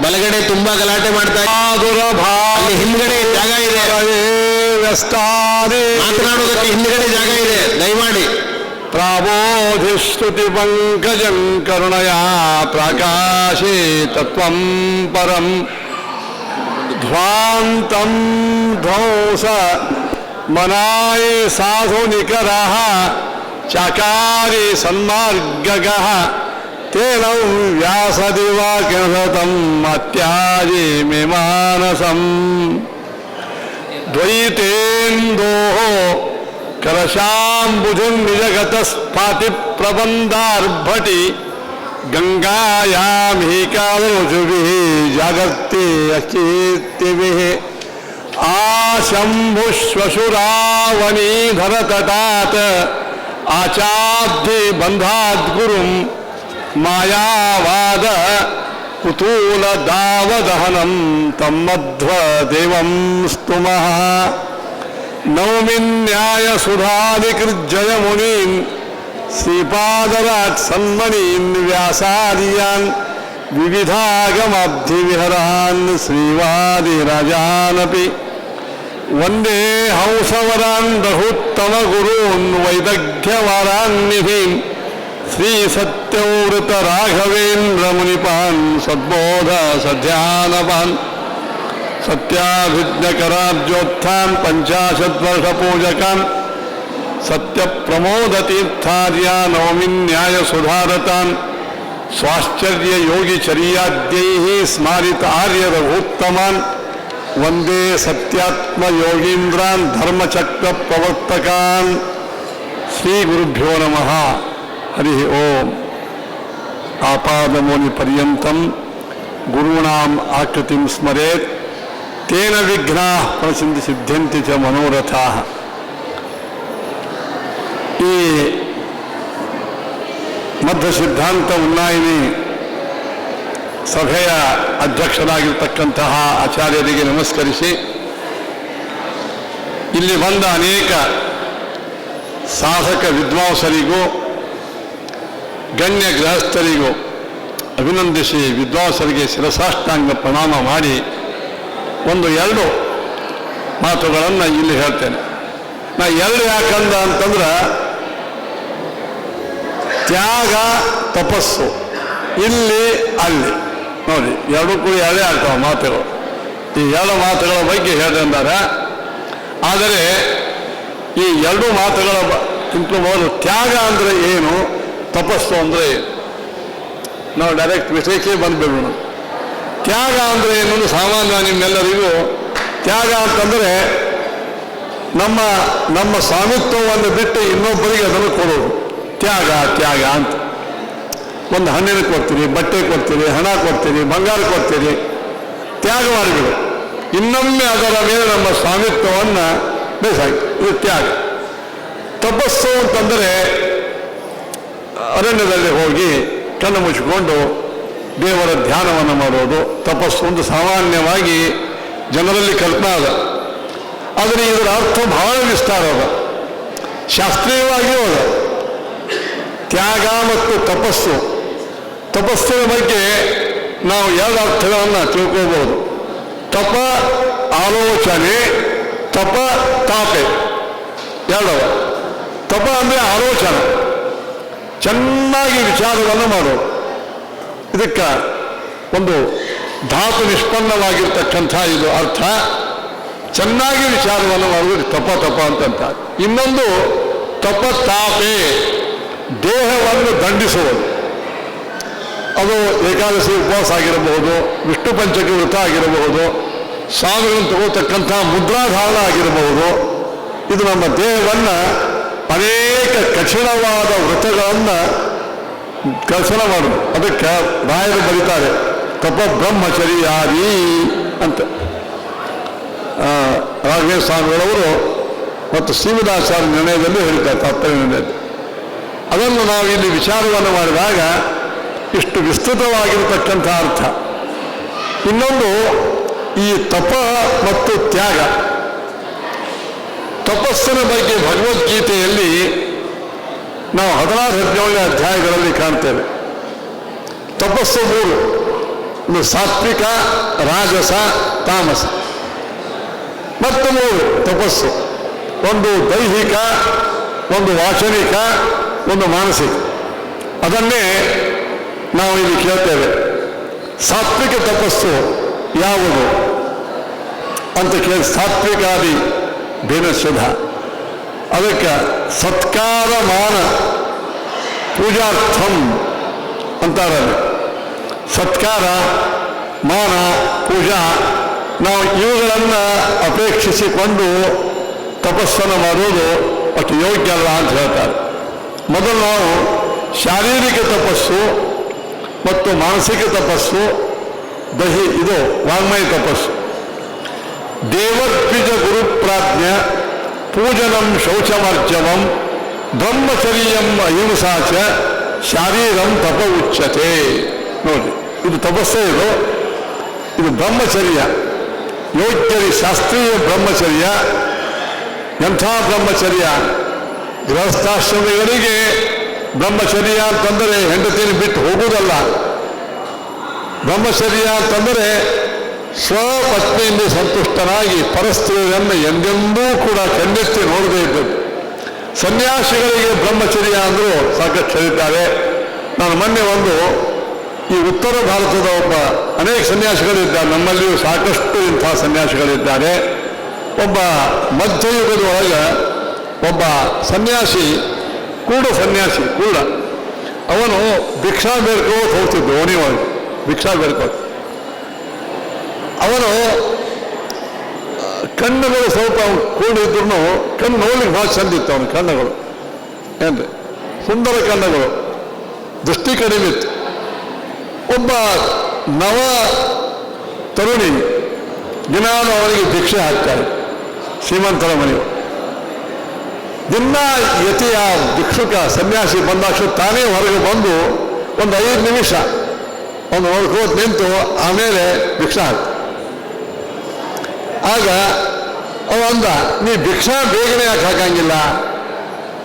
ಬಲಗಡೆ ತುಂಬಾ ಗಲಾಟೆ ಮಾಡ್ತಾ ಅಲ್ಲಿ ಹಿಂದ್ಗಡೆ ಜಾಗ ಇದೆ, ಮಾತನಾಡೋದಕ್ಕೆ ಹಿಂದ್ಗಡೆ ಜಾಗ ಇದೆ, ದಯಮಾಡಿ. ಪ್ರಾಬೋಧಿಸ್ತುತಿ ಪಂಕಜಂ ಕರುಣಯಾ ಪ್ರಕಾಶೇ ತತ್ವಂ ಪರಂ ಧ್ವಾಂತಂ ಧ್ವಂಸ ಮನಾಯ ಸಾಧು ನಿಕರಃ ಚಕಾರಿ ಸನ್ಮಾರ್ಗಗಃ ತೇನ ವ್ಯಾಸದಿವಾಕ್ಯಸತಂ ಅತ್ಯಾಜಿ ಮೇ ಮಾನಸಂ ದ್ವೈತೇಂದೋಃ ಕಲಶಾಂಬುಧಿಂ ನಿಜಗತಸ್ಫಾತಿ ಪ್ರಬಂಧಾರ್ಭಟಿ ಗಂಗಾಯಾಂ ಹಿ ಕಾಲರುಜುಭಿಃ ಜಾಗರ್ತಿ ಅಕೀರ್ತಿಭಿಃ ಆಶಂಭುಶ್ವಶುರಾವಣೀಧರತಟಾತ್ ಆಚಾದ್ಯ ಬಂಧಾದ್ ಗುರುಂ ಮಾಯಾವಾದ ಕುತೂಲ ದಾವದಹನಂ ತಮ್ಮಧ್ವ ದೇವಂ ಸ್ತುಮಃ ನೌಮಿನ್ಯಾಯ ಸುಧಾಧಿಕೃಜ್ಜಯ ಮುನೀನ್ ಶ್ರೀಪಾದರಾಟ್ ಸನ್ಮಣೀನ್ ವ್ಯಾಸಾದಿಯಾನ್ ವಿವಿಧಾಗಮಾಬ್ಧಿ ವಿಹರಾನ್ ಶ್ರೀವಾದಿರಾಜಾನಪಿ ವಂದೇ ಹಂಸವರಾನ್ ರಹುತ್ತಮ ಗುರೂನ್ ವೈದಗ್ಧ್ಯವಾರಾನ್ನಿಧೀನ್ ಶ್ರೀ ಸತ್ಯವ್ರತ ರಾಘವೇಂದ್ರ ಮುನಿಪಾನ್ ಸದ್ಬೋಧ ಸಧ್ಯಾನಪಾನ್ ಸತ್ಯಾಭಿಜ್ಞಕರಾಬ್ಜೋತ್ಥಾನ್ ಪಂಚಾಶದ್ವರ್ಷ ಪೂಜಕಾನ್ ಸತ್ಯ ಪ್ರಮೋದ ತೀರ್ಥಾರ್ಯ ನವಮಿನ್ಯಾಯ ಸುಧಾರತಾನ್ ಸ್ವಾಶ್ಚರ್ಯ ಯೋಗಿ ಚರ್ಯಾದ್ಯೈಃ ಸ್ಮಾರಿತ ಆರ್ಯ ರಘುತ್ತಮಾನ್ ವಂದೇ ಸತ್ಯಾತ್ಮ ಯೋಗೀಂದ್ರಾನ್ ಧರ್ಮಚಕ್ರ ಪ್ರವರ್ತಕಾನ್. ಶ್ರೀ ಗುರುಭ್ಯೋ ನಮಃ. ಹರಿ ಓಂ. ಆಪಾದಮೂನಿ ಪರ್ಯಂತಂ ಗುರುಣಾಂ ಆಕೃತಿಂ ಸ್ಮರೇತ್ ತೇನ ವಿಘ್ನಾಃ ಪ್ರಸಿದ್ಧಿ ಸಿದ್ಧ್ಯಂತಿ ಚ ಮನೋರಥಾಃ. ಈ ಮಧ್ಯ ಸಿದ್ಧಾಂತ ಉನ್ನಾಯಿನಿ ಸಭೆಯ ಅಧ್ಯಕ್ಷರಾಗಿರ್ತಕ್ಕಂತಹ ಆಚಾರ್ಯರಿಗೆ ನಮಸ್ಕರಿಸಿ, ಇಲ್ಲಿ ಬಂದ ಅನೇಕ ಸಾಧಕ ವಿದ್ವಾಂಸರಿಗೂ ಗಣ್ಯ ಗೃಹಸ್ಥರಿಗೂ ಅಭಿನಂದಿಸಿ ವಿದ್ವಾಂಸರಿಗೆ ಶಿರಸಾಷ್ಟಾಂಗ ಪ್ರಣಾಮ ಮಾಡಿ ಎರಡು ಮಾತುಗಳನ್ನು ಇಲ್ಲಿ ಹೇಳ್ತೇನೆ. ನಾ ಎರಡು ಯಾಕಂದ ಅಂತಂದ್ರೆ ತ್ಯಾಗ ತಪಸ್ಸು ಇಲ್ಲಿ ಅಲ್ಲಿ ನೋಡಿ ಎರಡೂ ಕೂಡ ಎರಡೇ ಆಗ್ತಾವ ಮಾತುಗಳು. ಈ ಎರಡು ಮಾತುಗಳ ಬಗ್ಗೆ ಹೇಳಿದ್ದಾರೆ. ಆದರೆ ಈ ಎರಡು ಮಾತುಗಳ ಮೊದಲು ತ್ಯಾಗ ಅಂದರೆ ಏನು, ತಪಸ್ಸು ಅಂದರೆ ಏನು, ನಾವು ಡೈರೆಕ್ಟ್ ವಿಷಯಕ್ಕೆ ಬಂದ್ಬಿಡೋಣ. ತ್ಯಾಗ ಅಂದರೆ ಏನು ಸಾಮಾನ್ಯ ನಿಮ್ಮೆಲ್ಲರಿಗೂ ತ್ಯಾಗ ಅಂತಂದರೆ ನಮ್ಮ ಸ್ವಾಮಿತ್ವವನ್ನು ಬಿಟ್ಟು ಇನ್ನೊಬ್ಬರಿಗೆ ಅದನ್ನು ಕೊಡೋದು ತ್ಯಾಗ ಅಂತ. ಒಂದು ಹಣ್ಣಿನ ಕೊಡ್ತೀರಿ, ಬಟ್ಟೆ ಕೊಡ್ತೀರಿ, ಹಣ ಕೊಡ್ತೀರಿ, ಬಂಗಾರ ಕೊಡ್ತೀರಿ, ತ್ಯಾಗ ಮಾಡಿಬಿಡು. ಇನ್ನೊಮ್ಮೆ ಅದರ ಮೇಲೆ ನಮ್ಮ ಸ್ವಾಮಿತ್ವವನ್ನು ಬೇಸಾಗಿ ಇದು ತ್ಯಾಗ. ತಪಸ್ಸು ಅಂತಂದರೆ ಅರಣ್ಯದಲ್ಲಿ ಹೋಗಿ ಕಣ್ಣು ಮುಚ್ಚಿಕೊಂಡು ದೇವರ ಧ್ಯಾನವನ್ನು ಮಾಡೋದು ತಪಸ್ಸು ಒಂದು ಸಾಮಾನ್ಯವಾಗಿ ಜನರಲ್ಲಿ ಕಲ್ಪನಾ ಅದ. ಆದರೆ ಇದರ ಅರ್ಥ ಬಹಳ ವಿಸ್ತಾರ ಅದ, ಶಾಸ್ತ್ರೀಯವಾಗಿಯೂ ಅದ. ತ್ಯಾಗ ಮತ್ತು ತಪಸ್ಸಿನ ಬಗ್ಗೆ ನಾವು ಎರಡು ಅರ್ಥಗಳನ್ನು ತಿಳ್ಕೋಬಹುದು. ತಪ ಆಲೋಚನೆ, ತಪ ತಾಪೆ ಎರಡವ. ತಪ ಅಂದರೆ ಆಲೋಚನೆ, ಚೆನ್ನಾಗಿ ವಿಚಾರವನ್ನು ಮಾಡೋದು. ಇದಕ್ಕೆ ಒಂದು ಧಾತು ನಿಷ್ಪನ್ನವಾಗಿರ್ತಕ್ಕಂಥ ಇದು ಅರ್ಥ. ಚೆನ್ನಾಗಿ ವಿಚಾರವನ್ನು ಮಾಡೋದು ತಪ ಅಂತ. ಇನ್ನೊಂದು ತಪ ತಾಪೆ, ದೇಹವನ್ನು ದಂಡಿಸುವುದು. ಅದು ಏಕಾದಶಿ ಉಪವಾಸ ಆಗಿರಬಹುದು, ವಿಷ್ಣು ಪಂಚಕ ವ್ರತ ಆಗಿರಬಹುದು, ಸ್ವಾಮಿಗಳನ್ನು ತಗೋತಕ್ಕಂಥ ಮುದ್ರಾಧಾರಣ ಆಗಿರಬಹುದು. ಇದು ನಮ್ಮ ದೇಹವನ್ನು ಅನೇಕ ಕಠಿಣವಾದ ವ್ರತಗಳನ್ನು ಕೆಲಸ ಮಾಡೋದು. ಅದಕ್ಕೆ ರಾಯರು ಬರೀತಾರೆ ತಪ ಬ್ರಹ್ಮಚರ್ಯಾದಿ ಅಂತ. ರಾಘವೇಂದ್ರ ಸ್ವಾಮಿಗಳವರು ಮತ್ತು ಶ್ರೀಮದಾಚಾರ್ಯ ನಿರ್ಣಯದಲ್ಲಿ ಹೇಳಿದ್ದಾರೆ, ತಾತ್ಪರ್ಯ ನಿರ್ಣಯದಲ್ಲಿ. ಅದನ್ನು ನಾವು ಇಲ್ಲಿ ವಿಚಾರವನ್ನು ಮಾಡಿದಾಗ ಇಷ್ಟು ವಿಸ್ತೃತವಾಗಿರತಕ್ಕಂಥ ಅರ್ಥ. ಇನ್ನೊಂದು ಈ ತಪ ಮತ್ತು ತ್ಯಾಗ. ತಪಸ್ಸಿನ ಬಗ್ಗೆ ಭಗವದ್ಗೀತೆಯಲ್ಲಿ ನಾವು 16-17 ಅಧ್ಯಾಯಗಳಲ್ಲಿ ಕಾಣ್ತೇವೆ. ತಪಸ್ಸು 3, ಒಂದು ಸಾತ್ವಿಕ, ರಾಜಸ, ತಾಮಸ. ಮತ್ತು 3 ತಪಸ್ಸು. ಒಂದು ದೈಹಿಕ, ಒಂದು ವಾಚನಿಕ, ಒಂದು ಮಾನಸಿಕ. ಅದನ್ನೇ ನಾವು ಇಲ್ಲಿ ಕೇಳ್ತೇವೆ. ಸಾತ್ವಿಕ ತಪಸ್ಸು ಯಾವುದು ಅಂತ ಕೇಳಿ, ಸಾತ್ವಿಕಾದಿ ಬೇನಶುಧ. ಅದಕ್ಕೆ ಸತ್ಕಾರ ಮಾನ ಪೂಜಾರ್ಥಂ ಅಂತಾರೆ. ಸತ್ಕಾರ, ಮಾನ, ಪೂಜಾ, ನಾವು ಇವುಗಳನ್ನು ಅಪೇಕ್ಷಿಸಿಕೊಂಡು ತಪಸ್ಸನ್ನು ಮಾಡುವುದು ಅಷ್ಟು ಯೋಗ್ಯ ಅಲ್ಲ ಅಂತ ಹೇಳ್ತಾರೆ. ಮೊದಲು ನಾವು ಶಾರೀರಿಕ ತಪಸ್ಸು ಮತ್ತು ಮಾನಸಿಕ ತಪಸ್ಸು, ಇದು ವಾಂಗ್ಮಯ ತಪಸ್ಸು. ದೇವದ್ವಿಜ ಗುರುಪ್ರಾಜ್ಞ ಪೂಜನಂ ಶೌಚಮರ್ಜವಂ ಬ್ರಹ್ಮಚರ್ಯಂ ಅಹಿಂಸಾಚ ಶಾರೀರಂ ತಪ ಉಚ್ಯತೆ. ನೋಡಿ, ಇದು ತಪಸ್ಸೇ. ಇದು ಬ್ರಹ್ಮಚರ್ಯ. ಯೋಗ್ಯರಿ ಶಾಸ್ತ್ರೀಯ ಬ್ರಹ್ಮಚರ್ಯ. ಎಂಥ ಬ್ರಹ್ಮಚರ್ಯ! ಗೃಹಸ್ಥಾಶ್ರಮಿಗಳಿಗೆ ಬ್ರಹ್ಮಚರ್ಯ ಅಂತಂದರೆ ಹೆಂಡತಿಯನ್ನು ಬಿಟ್ಟು ಹೋಗುವುದಲ್ಲ. ಬ್ರಹ್ಮಚರ್ಯ ಅಂತಂದರೆ ಸ್ವಪತ್ನಿಯಿಂದ ಸಂತುಷ್ಟನಾಗಿ ಪರಸ್ತ್ರೀಯರನ್ನು ಎಂದೆಂದೂ ಕೂಡ ಕಣ್ಣೆತ್ತಿ ನೋಡದೇ ಇದ್ದದ್ದು. ಸನ್ಯಾಸಿಗಳಿಗೆ ಬ್ರಹ್ಮಚರ್ಯ ಅಂದರೂ ಸಾಕಷ್ಟು ಹೇಳಿದ್ದಾರೆ. ನಾನು ಮೊನ್ನೆ ಈ ಉತ್ತರ ಭಾರತದ ಅನೇಕ ಸನ್ಯಾಸಿಗಳಿದ್ದಾರೆ. ನಮ್ಮಲ್ಲಿಯೂ ಸಾಕಷ್ಟು ಇಂಥ ಸನ್ಯಾಸಿಗಳಿದ್ದಾರೆ. ಒಬ್ಬ ಮಧ್ಯಯುಗದ ಒಳಗೆ ಒಬ್ಬ ಸನ್ಯಾಸಿ, ಸನ್ಯಾಸಿ ಕೂಡ, ಅವನು ಭಿಕ್ಷಾ ಬೇಡ್ಕೋತ ಹೋಗ್ತಿದ್ದು. ಓಣಿ ಒಳಗೆ ಭಿಕ್ಷಾ ಬೇಡ್ಕೋತ. ಅವನು ಕಣ್ಣುಗಳು ಸ್ವಲ್ಪ ಕೂಡಿದ್ರು ಕಣ್ಣು ನೋಡ್ಲಿಕ್ಕೆ ಭಾಳ ಚಂದಿತ್ತು. ಅವನ ಕಣ್ಣುಗಳು ಏನ್ರಿ, ಸುಂದರ ಕಣ್ಣುಗಳು, ದೃಷ್ಟಿ ಕಡಿಮೆ ಇತ್ತು. ಒಬ್ಬ ನವ ತರುಣಿ ದಿನಾನು ಅವನಿಗೆ ಭಿಕ್ಷೆ ಹಾಕ್ತಾರೆ. ಶ್ರೀಮಂತರ ಮನೆಯವರು ದಿನ ಯತಿಯ ಭಿಕ್ಷುಕ ಸನ್ಯಾಸಿ ಬಂದಾಕ್ಷ ತಾನೇ ಹೊರಗೆ ಬಂದು ಒಂದು 5 ನಿಮಿಷ ಒಂದು ನೋಡ್ಕೋತ ನಿಂತು ಆಮೇಲೆ ಭಿಕ್ಷಾ ಹಾಕ್ತ. ಆಗ ಅವ ಅಂದ, ನೀ ಭಿಕ್ಷಾ ಬೇಗನೆ ಯಾಕೆ ಹಾಕಂಗಿಲ್ಲ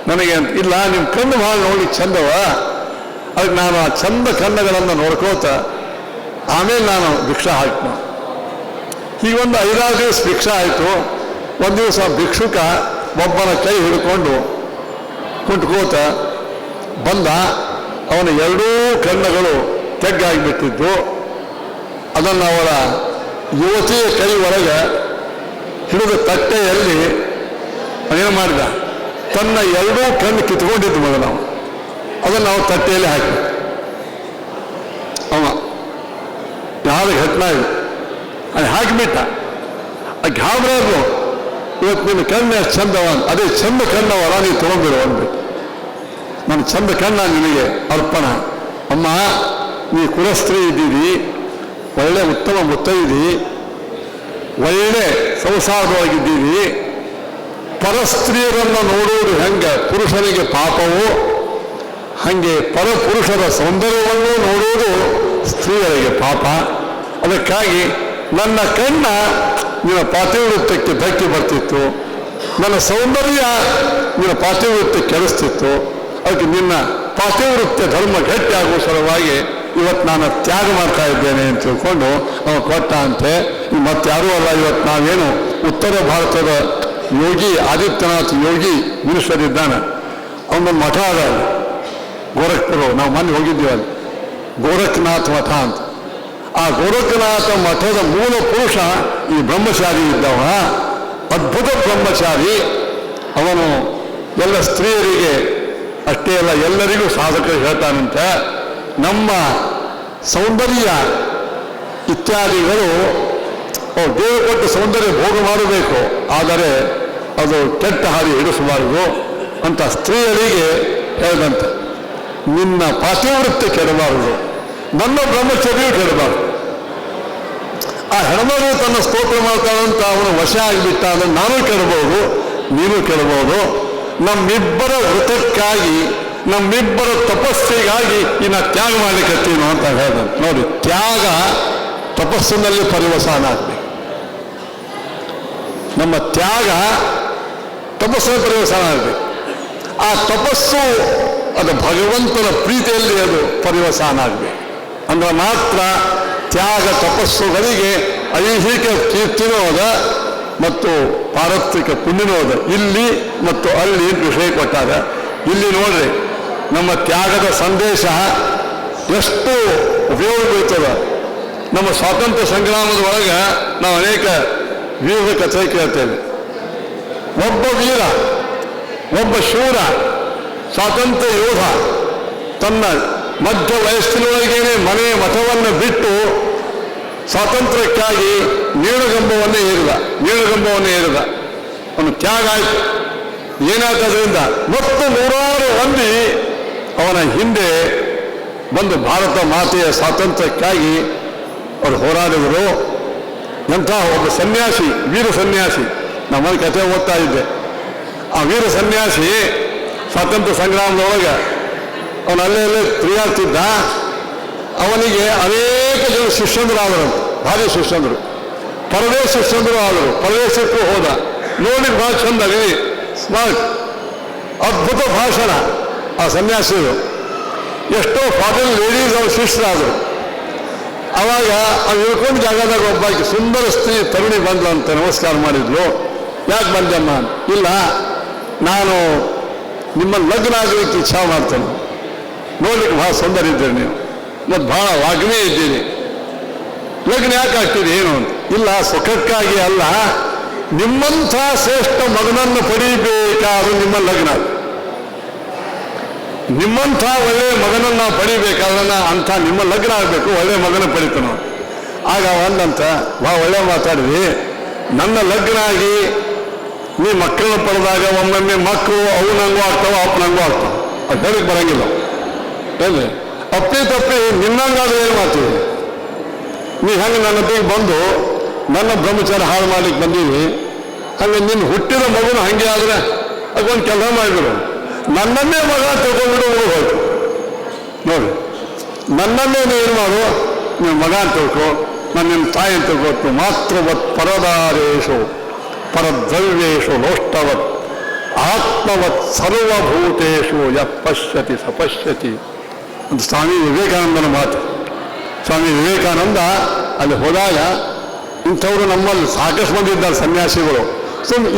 ನನಗೆ ಅಂತ. ಇಲ್ಲ, ನಿಮ್ಮ ಕಣ್ಣು ಭಾಳ ನೋಡ್ಲಿಕ್ಕೆ ಚಂದವ, ಅದಕ್ಕೆ ನಾನು ಆ ಚಂದ ಕಣ್ಣುಗಳನ್ನು ನೋಡ್ಕೋತ ಆಮೇಲೆ ನಾನು ಭಿಕ್ಷಾ ಹಾಕ್ತೀನಿ. ಹೀಗೊಂದು 5-6 ದಿವಸ ಭಿಕ್ಷಾ ಆಯಿತು. ಒಂದು ದಿವಸ ಭಿಕ್ಷುಕ ಒಬ್ಬನ ಕೈ ಹಿಡ್ಕೊಂಡು ಕುಂಟ್ಕೋತ ಬಂದ. ಅವನ 2 ಕಣ್ಣುಗಳು ತೆಗ್ಗಾಗಿಬಿಟ್ಟಿದ್ದು. ಅದನ್ನು ಅವಳ ಯುವತಿಯ ಕೈ ಒಳಗೆ ಹಿಡಿದ ತಟ್ಟೆಯಲ್ಲಿ ಏನು ಮಾಡಿದ, ತನ್ನ 2 ಕಣ್ಣು ಕಿತ್ಕೊಂಡಿದ್ದು ಮೊದಲು ನಾವು ಅದನ್ನು ನಾವು ತಟ್ಟೆಯಲ್ಲಿ ಹಾಕಿ ಅವ ಯಾರು ಘಟನಾ ಇದು ಅದು ಹಾಕಿಬಿಟ್ಟ. ಆ ಗಾಬರಿಯಾದ್ರು, ಇವತ್ತು ನಿನ್ನ ಕಣ್ಣು ಎಷ್ಟು ಚಂದವ, ಅದೇ ಚಂದ ಕಣ್ಣವರ ನೀವು ತೊಗೊಂಡಿರೋ ಅಂದ್ಬಿಟ್ಟು. ನನ್ನ ಚಂದ ಕಣ್ಣ ನಿನಗೆ ಅರ್ಪಣ. ಅಮ್ಮ, ನೀ ಕುಲಸ್ತ್ರೀ ಇದ್ದೀರಿ, ಒಳ್ಳೆ ಉತ್ತಮ ಮುತ್ತೈದಿ, ಒಳ್ಳೆ ಸಂಸಾರವಾಗಿದ್ದೀರಿ. ಪರಸ್ತ್ರೀಯರನ್ನು ನೋಡುವುದು ಹೆಂಗೆ ಪುರುಷನಿಗೆ ಪಾಪವು, ಹಾಗೆ ಪರಪುರುಷರ ಸೌಂದರ್ಯವನ್ನು ನೋಡುವುದು ಸ್ತ್ರೀಯರಿಗೆ ಪಾಪ. ಅದಕ್ಕಾಗಿ ನನ್ನ ಕಣ್ಣ ನಿನ್ನ ಪಾತಿವೃತ್ಯಕ್ಕೆ ಧಕ್ಕೆ ಬರ್ತಿತ್ತು, ನನ್ನ ಸೌಂದರ್ಯ ನಿನ್ನ ಪಾತಿವೃತ್ಯ ಕೆಡಿಸ್ತಿತ್ತು. ಅದಕ್ಕೆ ನಿನ್ನ ಪಾತಿವೃತ್ಯ ಧರ್ಮ ಗಟ್ಟಿಯಾಗುವ ಸಲುವಾಗಿ ಇವತ್ತು ನಾನು ತ್ಯಾಗ ಮಾಡ್ತಾ ಇದ್ದೇನೆ ಅಂತ ತಿಳ್ಕೊಂಡು ಅವ ಕೊಟ್ಟ ಅಂತೆ. ಮತ್ತಾರೂ ಅಲ್ಲ, ಇವತ್ತು ನಾವೇನು ಉತ್ತರ ಭಾರತದ ಯೋಗಿ ಆದಿತ್ಯನಾಥ್ ಯೋಗಿ ಮುನೀಶ್ವರಿದ್ದಾನೆ. ಅವನೊಂದು ಮಠ ಅದ ಗೋರಖ್ಪುರ, ನಾವು ಮೊನ್ನೆ ಹೋಗಿದ್ದೀವಿ ಅಲ್ಲಿ, ಗೋರಖ್ನಾಥ್ ಮಠ ಅಂತ. ಆ ಗೋರಖ್ನಾಥ ಮಠದ ಮೂಲ ಪುರುಷ ಈ ಬ್ರಹ್ಮಚಾರಿ ಇದ್ದವ, ಅದ್ಭುತ ಬ್ರಹ್ಮಚಾರಿ. ಅವನು ಎಲ್ಲ ಸ್ತ್ರೀಯರಿಗೆ ಅಷ್ಟೇ ಅಲ್ಲ, ಎಲ್ಲರಿಗೂ ಸಾಧಕರು ಹೇಳ್ತಾನಂತೆ, ನಮ್ಮ ಸೌಂದರ್ಯ ಇತ್ಯಾದಿಗಳು ದೇವರು ಕೊಟ್ಟು ಸೌಂದರ್ಯ ಭೋಗ ಮಾಡಬೇಕು, ಆದರೆ ಅದು ಕೆಟ್ಟ ಹಾದಿ ಹಿಡಿಸಬಾರದು ಅಂತ ಸ್ತ್ರೀಯರಿಗೆ ಹೇಳಿದಂತೆ. ನಿನ್ನ ಪಾತಿವೃತ್ಯ ಕೆಡಬಾರದು, ನನ್ನ ಬ್ರಹ್ಮಚರ್ಯ ಕೆಡಬಾರದು. ಆ ಹೆಣ್ಮಗಳು ತನ್ನ ಸ್ತೋತ್ರ ಮಾಡ್ತಾಳಂತ ಅವನು ವಶ ಆಗಿಬಿಟ್ಟ ಅಂದರೆ ನಾನು ಕೆಡಬಹುದು, ನೀನು ಕೆಡಬಹುದು. ನಮ್ಮಿಬ್ಬರ ವೃತಕ್ಕಾಗಿ, ನಮ್ಮಿಬ್ಬರ ತಪಸ್ಸಿಗಾಗಿ ಇನ್ನು ತ್ಯಾಗ ಮಾಡಲಿಕ್ಕತ್ತೀನೋ ಅಂತ ಹೇಳ್ದಂತೆ. ನೋಡಿ, ತ್ಯಾಗ ತಪಸ್ಸಿನಲ್ಲಿ ಪರಿವಸಾನ ಆಗಬೇಕು. ನಮ್ಮ ತ್ಯಾಗ ತಪಸ್ಸಿನ ಪರಿವಸಾನ ಆಗಬೇಕು. ಆ ತಪಸ್ಸು ಅದು ಭಗವಂತನ ಪ್ರೀತಿಯಲ್ಲಿ ಅದು ಪರಿವಸಾನ ಆಗಬೇಕು. ಅಂದ್ರೆ ಮಾತ್ರ ತ್ಯಾಗ ತಪಸ್ಸುಗಳಿಗೆ ಐಹಿಕ ಕೀರ್ತಿನೂ ಅದ ಮತ್ತು ಪಾರತ್ರಿಕ ಪುಣ್ಯನೂ ಅದ. ಇಲ್ಲಿ ಮತ್ತು ಅಲ್ಲಿ ವಿಷಯ ಕೊಟ್ಟಾಗ ಇಲ್ಲಿ ನೋಡ್ರಿ ನಮ್ಮ ತ್ಯಾಗದ ಸಂದೇಶ ಎಷ್ಟು ಉಪಯೋಗ ಬೀಳ್ತದೆ. ನಮ್ಮ ಸ್ವಾತಂತ್ರ್ಯ ಸಂಗ್ರಾಮದ ಒಳಗೆ ನಾವು ಅನೇಕ ವೀರದ ಕಥೆ ಕೇಳ್ತೇವೆ. ಒಬ್ಬ ವೀರ, ಒಬ್ಬ ಶೂರ, ಸ್ವಾತಂತ್ರ್ಯ ಯೋಧ ತನ್ನ ಮಧ್ಯ ವಯಸ್ಸಿನೊಳಗೇನೆ ಮನೆ ಮಠವನ್ನು ಬಿಟ್ಟು ಸ್ವಾತಂತ್ರ್ಯಕ್ಕಾಗಿ ನೀಳಗಂಬವನ್ನೇ ಏರಿದ. ಅವನು ತ್ಯಾಗ ಆಯಿತು. ಏನಾಗ್ತದ್ರಿಂದ ಮತ್ತು ನೂರಾರು ಮಂದಿ ಅವನ ಹಿಂದೆ ಬಂದು ಭಾರತ ಮಾತೆಯ ಸ್ವಾತಂತ್ರ್ಯಕ್ಕಾಗಿ ಅವರು ಹೋರಾಡಿದರು. ಎಂಥ ಒಬ್ಬ ಸನ್ಯಾಸಿ, ವೀರ ಸನ್ಯಾಸಿ, ನಮ್ಮಲ್ಲಿ ಕಥೆ ಓದ್ತಾ ಇದ್ದೆ. ಆ ವೀರ ಸನ್ಯಾಸಿ ಸ್ವಾತಂತ್ರ್ಯ ಸಂಗ್ರಾಮದೊಳಗೆ ಅವನು ಅಲ್ಲೇ ತಿರುಗಾಡ್ತಿದ್ದ. ಅವನಿಗೆ ಅನೇಕ ಜನ ಶಿಷ್ಯಂದರು ಆದರು, ಭಾರಿ ಶಿಷ್ಯಂದರು, ಪರದೇಶ ಶಿಷ್ಯಂದರು ಆದರು. ಪರದೇಶಕ್ಕೂ ಹೋದ. ನೋಡಿ ಭಾಳ ಚಂದ, ಸ್ಮಾರ್ಟ್, ಅದ್ಭುತ ಭಾಷಣ ಆ ಸನ್ಯಾಸಿಗಳು. ಎಷ್ಟೋ ಫಾರಿನ್ ಲೇಡೀಸ್ ಅವ್ರ ಶಿಷ್ಯರಾದರು. ಅವಾಗ ಅವ್ರು ಇಳ್ಕೊಂಡು ಜಾಗದಾಗ ಒಬ್ಬಾಕಿ ಸುಂದರ ಸ್ತ್ರೀ ತರುಣಿ ಬಂದ್ಲು ಅಂತ ನಮಸ್ಕಾರ ಮಾಡಿದ್ಲು. ಯಾಕೆ ಬಂದಮ್ಮ? ಇಲ್ಲ, ನಾನು ನಿಮ್ಮ ಲಗ್ನ ಆಗಲಿಕ್ಕೆ ಇಚ್ಛಾ ಮಾಡ್ತೇನೆ. ನೋಡ್ಲಿಕ್ಕೆ ಭಾಳ ಸುಂದರ ಇದ್ದೀರಿ ನೀವು ಮತ್ತು ಭಾಳ ವಾಗ್ಮಿ ಇದ್ದೀರಿ. ಲಗ್ನ ಯಾಕೆ ಆಗ್ತೀರಿ ಏನು ಅಂತ? ಇಲ್ಲ, ಸುಖಕ್ಕಾಗಿ ಅಲ್ಲ, ನಿಮ್ಮಂಥ ಶ್ರೇಷ್ಠ ಮಗನನ್ನು ಪಡೀಬೇಕಾದ್ರೂ ನಿಮ್ಮ ಲಗ್ನ, ನಿಮ್ಮಂಥ ಒಳ್ಳೆಯ ಮಗನನ್ನು ನಾವು ಪಡಿಬೇಕಾದ್ರೆ ಅಂಥ ನಿಮ್ಮ ಲಗ್ನ ಆಗಬೇಕು, ಒಳ್ಳೆಯ ಮಗನ ಪಡಿತಾನು. ಆಗ ಒಂದಂತ ಭಾಳ ಒಳ್ಳೆ ಮಾತಾಡಿದ್ವಿ. ನನ್ನ ಲಗ್ನ ಆಗಿ ನೀ ಮಕ್ಕಳನ್ನ ಪಡೆದಾಗ ಒಮ್ಮೊಮ್ಮೆ ಮಕ್ಕಳು ಅವು ನಂಗೂ ಆಗ್ತಾವ, ಅಪ್ಪನಂಗೂ ಆಗ್ತಾವ. ಅದು ಹೇಳಕ್ಕೆ ಬರಂಗಿಲ್ಲ. ಹೇಳಿ ಅಪ್ಪಿ ತಪ್ಪಿ ನಿನ್ನಂಗಾದ್ರೆ ಏನು ಮಾಡ್ತೀವಿ? ನೀ ಹೆಂಗೆ ನನ್ನ ಹತ್ತಿರ ಬಂದು ನನ್ನ ಬ್ರಹ್ಮಚಾರ ಹಾಳು ಮಾಡ್ಲಿಕ್ಕೆ ಬಂದೀವಿ, ಹಂಗೆ ನಿನ್ನ ಹುಟ್ಟಿದ ಮಗುನ ಹಂಗೆ ಆದರೆ ಅದೊಂದು ಕೆಲಸ ಮಾಡಿಬಿಡು. ನನ್ನನ್ನೇ ಮಗ ತಿಳ್ಕೊಂಡ್ಬಿಡು, ಹೋಯ್ತು ನೋಡಿ. ನನ್ನನ್ನೇ ಏನು ಮಾಡು, ನೀವು ಮಗ ಅಂತ ತಿಳ್ಕೊ, ನಾನು ನಿಮ್ಮ ತಾಯಿ ಅಂತ ತಿಳ್ಕೊತು. ಮಾತೃವತ್ ಪರದಾರೇಶು ಪರದ್ರವ್ಯೇಶು ಲೋಷ್ಟವತ್ ಆತ್ಮವತ್ ಸರ್ವಭೂತೇಶು ಯಃ ಪಶ್ಯತಿ ಸಪಶ್ಯತಿ ಅಂತ ಸ್ವಾಮಿ ವಿವೇಕಾನಂದನ ಮಾತು. ಸ್ವಾಮಿ ವಿವೇಕಾನಂದ ಅಲ್ಲಿ ಹೋದಾಗ ಇಂಥವರು ನಮ್ಮಲ್ಲಿ ಸಾಕಷ್ಟು ಮಂದಿ ಇದ್ದಾರೆ ಸನ್ಯಾಸಿಗಳು.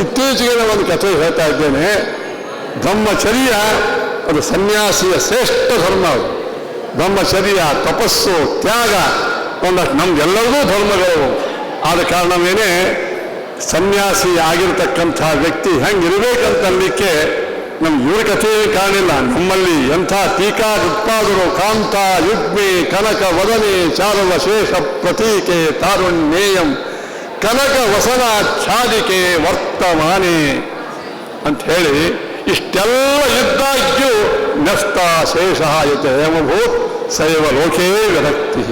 ಇತ್ತೀಚೆಗೆ ಒಂದು ಕಥೆ ಹೇಳ್ತಾ ಇದ್ದೇನೆ. ಬ್ರಹ್ಮಚರ್ಯ ಅದು ಸನ್ಯಾಸಿಯ ಶ್ರೇಷ್ಠ ಧರ್ಮ. ಅದು ಬ್ರಹ್ಮಚರ್ಯ, ತಪಸ್ಸು, ತ್ಯಾಗ ಒಂದಷ್ಟು ನಮ್ಗೆಲ್ಲರಿಗೂ ಧರ್ಮಗಳು. ಆದ ಕಾರಣವೇನೆ ಸನ್ಯಾಸಿ ಆಗಿರ್ತಕ್ಕಂಥ ವ್ಯಕ್ತಿ ಹೆಂಗಿರ್ಬೇಕಂತಲಿಕ್ಕೆ ನಮ್ಗೆ ಇವ್ರ ಕಥೆ ಕಾಣಿಲ್ಲ. ನಮ್ಮಲ್ಲಿ ಎಂಥ ಟೀಕಾ ಉತ್ಪಾದರು ಕಾಂತ ಯುಗ್ಮಿ ಕನಕ ವದನೆ ಚಾರವ ಶೇಷ ಪ್ರತೀಕೆ ತಾರುಣ್ಯೇಯಂ ಕನಕ ವಸನ ಛಾದಿಕೆ ವರ್ತಮಾನೆ ಅಂತ ಹೇಳಿ ಇಷ್ಟೆಲ್ಲ ಇದ್ದಾಗ್ಯೂ ನ್ಯಸ್ತ ಶೇಷ ಯತೆ ಹೇಮಭೂತ್ ಸೈವ ಲೋಕೇ ವಿರಕ್ತಿ.